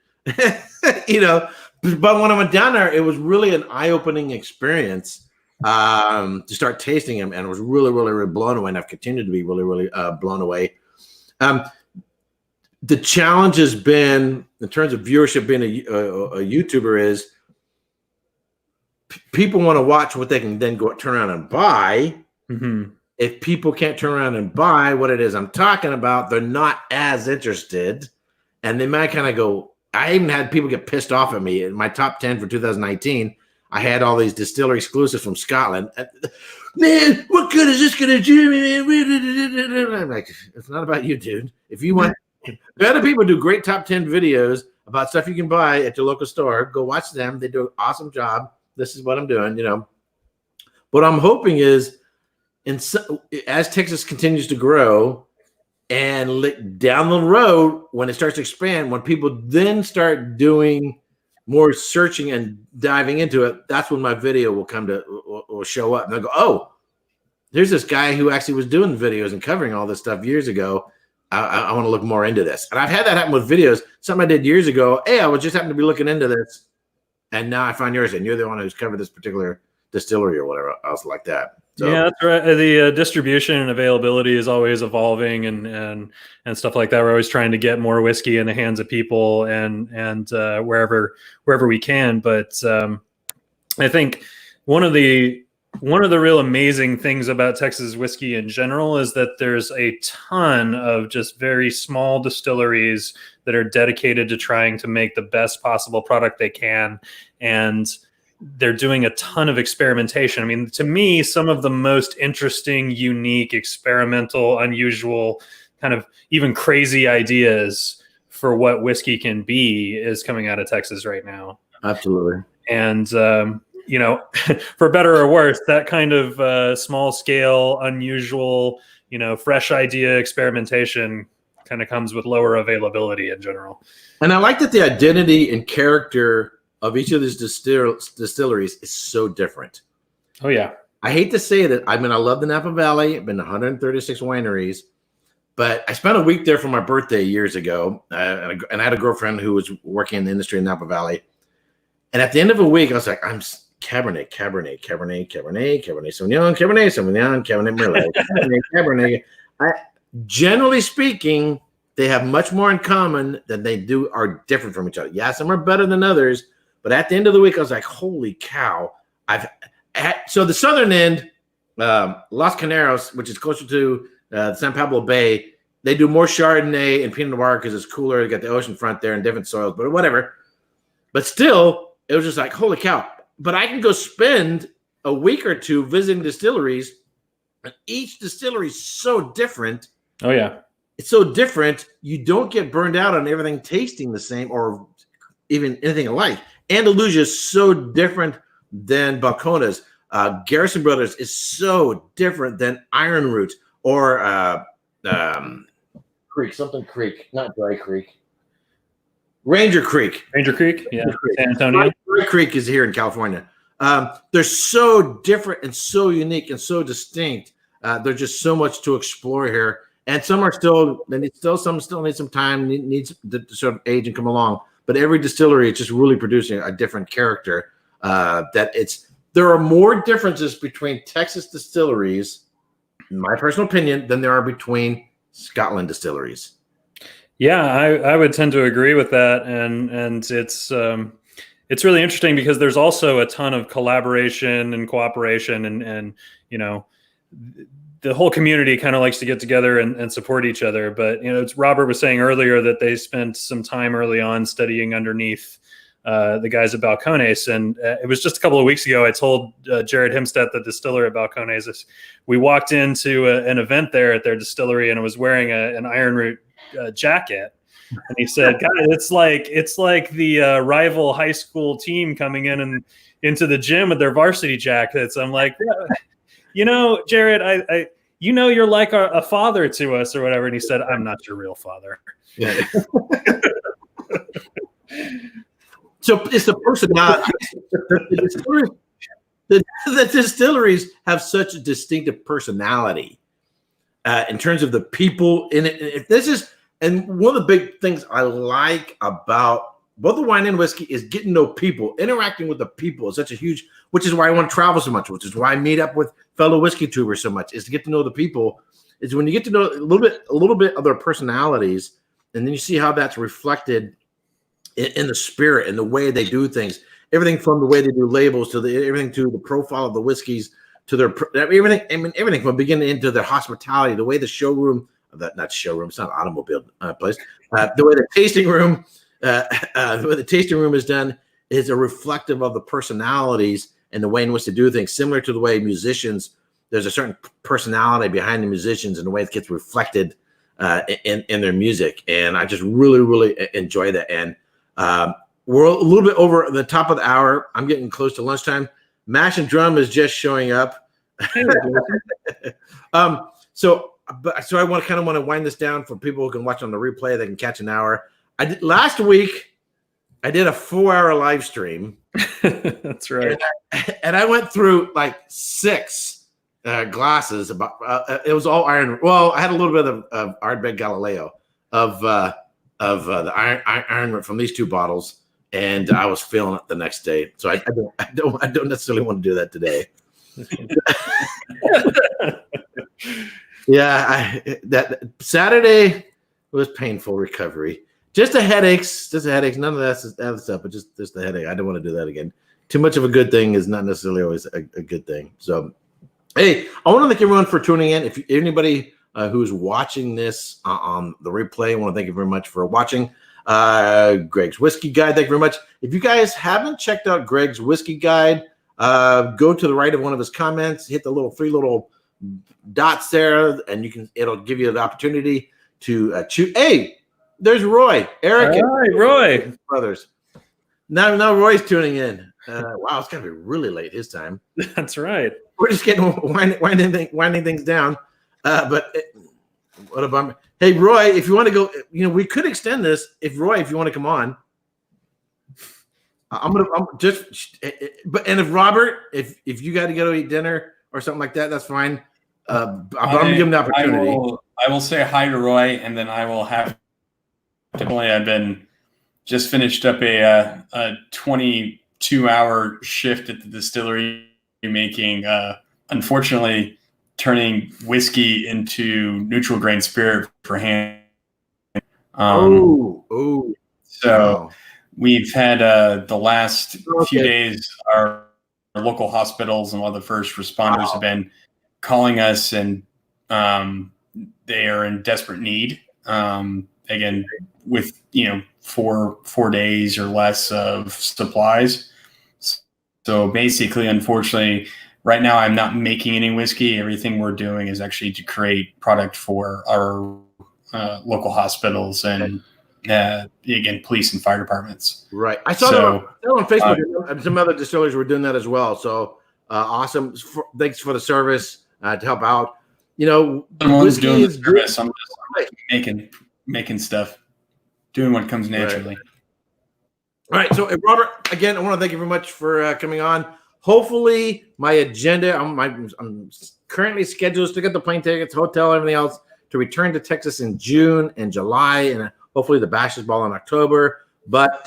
You know, but when I went down there, it was really an eye-opening experience to start tasting them, and I was really, really, really blown away, and I've continued to be really, really blown away. The challenge has been, in terms of viewership, being a YouTuber, is people want to watch what they can then go turn around and buy. Mm-hmm. If people can't turn around and buy what it is I'm talking about, they're not as interested, and they might kind of go. I even had people get pissed off at me. In my top 10 for 2019, I had all these distillery exclusives from Scotland. Man, what good is this going to do? I'm like, it's not about you, dude. If you want, the other people do great top 10 videos about stuff you can buy at your local store. Go watch them. They do an awesome job. This is what I'm doing, you know. What I'm hoping is, as Texas continues to grow, and down the road, when it starts to expand, when people then start doing more searching and diving into it, that's when my video will show up. And they'll go, oh, there's this guy who actually was doing videos and covering all this stuff years ago. I want to look more into this. And I've had that happen with videos. Something I did years ago. Hey, I was just happened to be looking into this, and now I find yours, and you're the one who's covered this particular distillery or whatever else like that. So, yeah, that's right. The distribution and availability is always evolving, and stuff like that. We're always trying to get more whiskey in the hands of people and wherever we can. But I think one of the real amazing things about Texas whiskey in general is that there's a ton of just very small distilleries that are dedicated to trying to make the best possible product they can, and they're doing a ton of experimentation. I mean, to me, some of the most interesting, unique, experimental, unusual, kind of even crazy ideas for what whiskey can be is coming out of Texas right now. Absolutely. And you know, for better or worse, that kind of small scale, unusual, you know, fresh idea experimentation kind of comes with lower availability in general. And I like that the identity and character of each of these distilleries is so different. Oh, yeah. I hate to say that. I mean, I love the Napa Valley. I've been to 136 wineries, but I spent a week there for my birthday years ago. And I had a girlfriend who was working in the industry in Napa Valley. And at the end of a week, I was like, I'm Cabernet, Cabernet, Cabernet, Cabernet, Cabernet Sauvignon, Cabernet Sauvignon, Cabernet Merlot, Cabernet, Cabernet. Generally speaking, they have much more in common than they do are different from each other. Yeah, some are better than others, but at the end of the week, I was like, holy cow. So the southern end, Los Caneros, which is closer to San Pablo Bay, they do more Chardonnay and Pinot Noir because it's cooler. You got the ocean front there and different soils, but whatever. But still, it was just like, holy cow. But I can go spend a week or two visiting distilleries, and each distillery is so different. Oh, yeah. It's so different. You don't get burned out on everything tasting the same or even anything alike. Andalusia is so different than Balcones. Garrison Brothers is so different than Ironroot or Creek, not Dry Creek. Ranger Creek. Yeah. San Antonio. Dry Creek is here in California. They're so different and so unique and so distinct. There's just so much to explore here. And some are some still need some time, needs to sort of age and come along. But every distillery is just really producing a different character. There are more differences between Texas distilleries, in my personal opinion, than there are between Scotland distilleries. Yeah, I would tend to agree with that, and it's really interesting because there's also a ton of collaboration and cooperation, and you know, the whole community kind of likes to get together and support each other. But you know, Robert was saying earlier that they spent some time early on studying underneath the guys at Balcones, and it was just a couple of weeks ago. I told Jared Himstedt, the distiller at Balcones, we walked into an event there at their distillery, and I was wearing an Ironroot jacket, and he said, "God, it's like the rival high school team coming in and into the gym with their varsity jackets." I'm like, yeah, you know, Jared, I you know, you're like a father to us or whatever. And he said, "I'm not your real father." Yeah. So it's the personality. The distilleries have such a distinctive personality in terms of the people in it. And one of the big things I like about both the wine and whiskey is getting to know people. Interacting with the people is such a huge, which is why I want to travel so much, which is why I meet up with fellow whiskey tubers so much, is to get to know the people. Is when you get to know a little bit of their personalities, and then you see how that's reflected in the spirit and the way they do things. Everything from the way they do labels to everything to the profile of the whiskeys to their everything. I mean, everything from beginning into their hospitality, the way the showroom, not showroom, it's not an automobile place. The way the tasting room, is done is a reflective of the personalities and the way in which they do things. Similar to the way musicians, there's a certain personality behind the musicians and the way it gets reflected in their music. And I just really, really enjoy that. And we're a little bit over the top of the hour. I'm getting close to lunchtime. Mash and Drum is just showing up. So I want to wind this down for people who can watch on the replay. They can catch an hour. Last week, I did a 4-hour live stream. That's right. And I went through like 6 glasses. It was all iron. Well, I had a little bit of Ardbeg Galileo of the Ironroot from these 2 bottles, and I was feeling it the next day. So I don't necessarily want to do that today. Yeah, that Saturday was painful recovery. Just the headaches. None of that other stuff, but just the headache. I don't want to do that again. Too much of a good thing is not necessarily always a good thing. So, hey, I want to thank everyone for tuning in. If anybody who's watching this on the replay, I want to thank you very much for watching. Greg's Whiskey Guide, thank you very much. If you guys haven't checked out Greg's Whiskey Guide, go to the right of one of his comments, hit the 3 little dots there, and it'll give you the opportunity to choose. Hey, there's Roy, Erik, All right, Roy brothers. Now Roy's tuning in. Wow, it's gotta be really late his time. That's right. We're just getting winding things down. What a bummer. Hey, Roy, if you want to go, we could extend this. If you want to come on, I'm just. And if Robert, if you got to go to eat dinner or something like that, that's fine. I'm gonna give him the opportunity. I will say hi to Roy, and then I will have. Typically, I've been just finished up a 22-hour shift at the distillery, making unfortunately turning whiskey into neutral grain spirit for hand. So wow. We've had the last few days, our local hospitals and a lot of the first responders have been calling us, and they are in desperate need. Again, with 4 days or less of supplies. So basically, unfortunately, right now I'm not making any whiskey. Everything we're doing is actually to create product for our local hospitals and again, police and fire departments. Right. I saw that on Facebook. Some other distillers were doing that as well. So awesome. Thanks for the service to help out. Whiskey doing the service. I'm just making stuff, doing what comes naturally. All right. So Robert, again, I want to thank you very much for coming on. Hopefully my agenda, I'm currently scheduled to get the plane tickets, hotel, everything else to return to Texas in June and July, and hopefully the Bashers Ball in October. But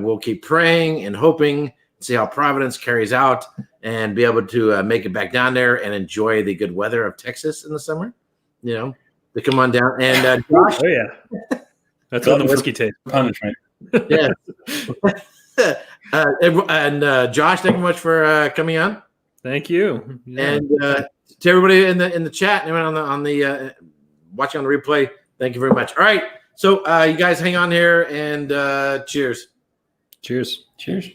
we'll keep praying and hoping, see how Providence carries out, and be able to make it back down there and enjoy the good weather of Texas in the summer. To come on down. And Josh, oh yeah, that's on the whiskey taste. Punishment. Yeah. And Josh, thank you much for coming on. Thank you. Yeah. And to everybody in the chat and on the watching on the replay, thank you very much. All right, so you guys hang on here and cheers. Cheers. Cheers.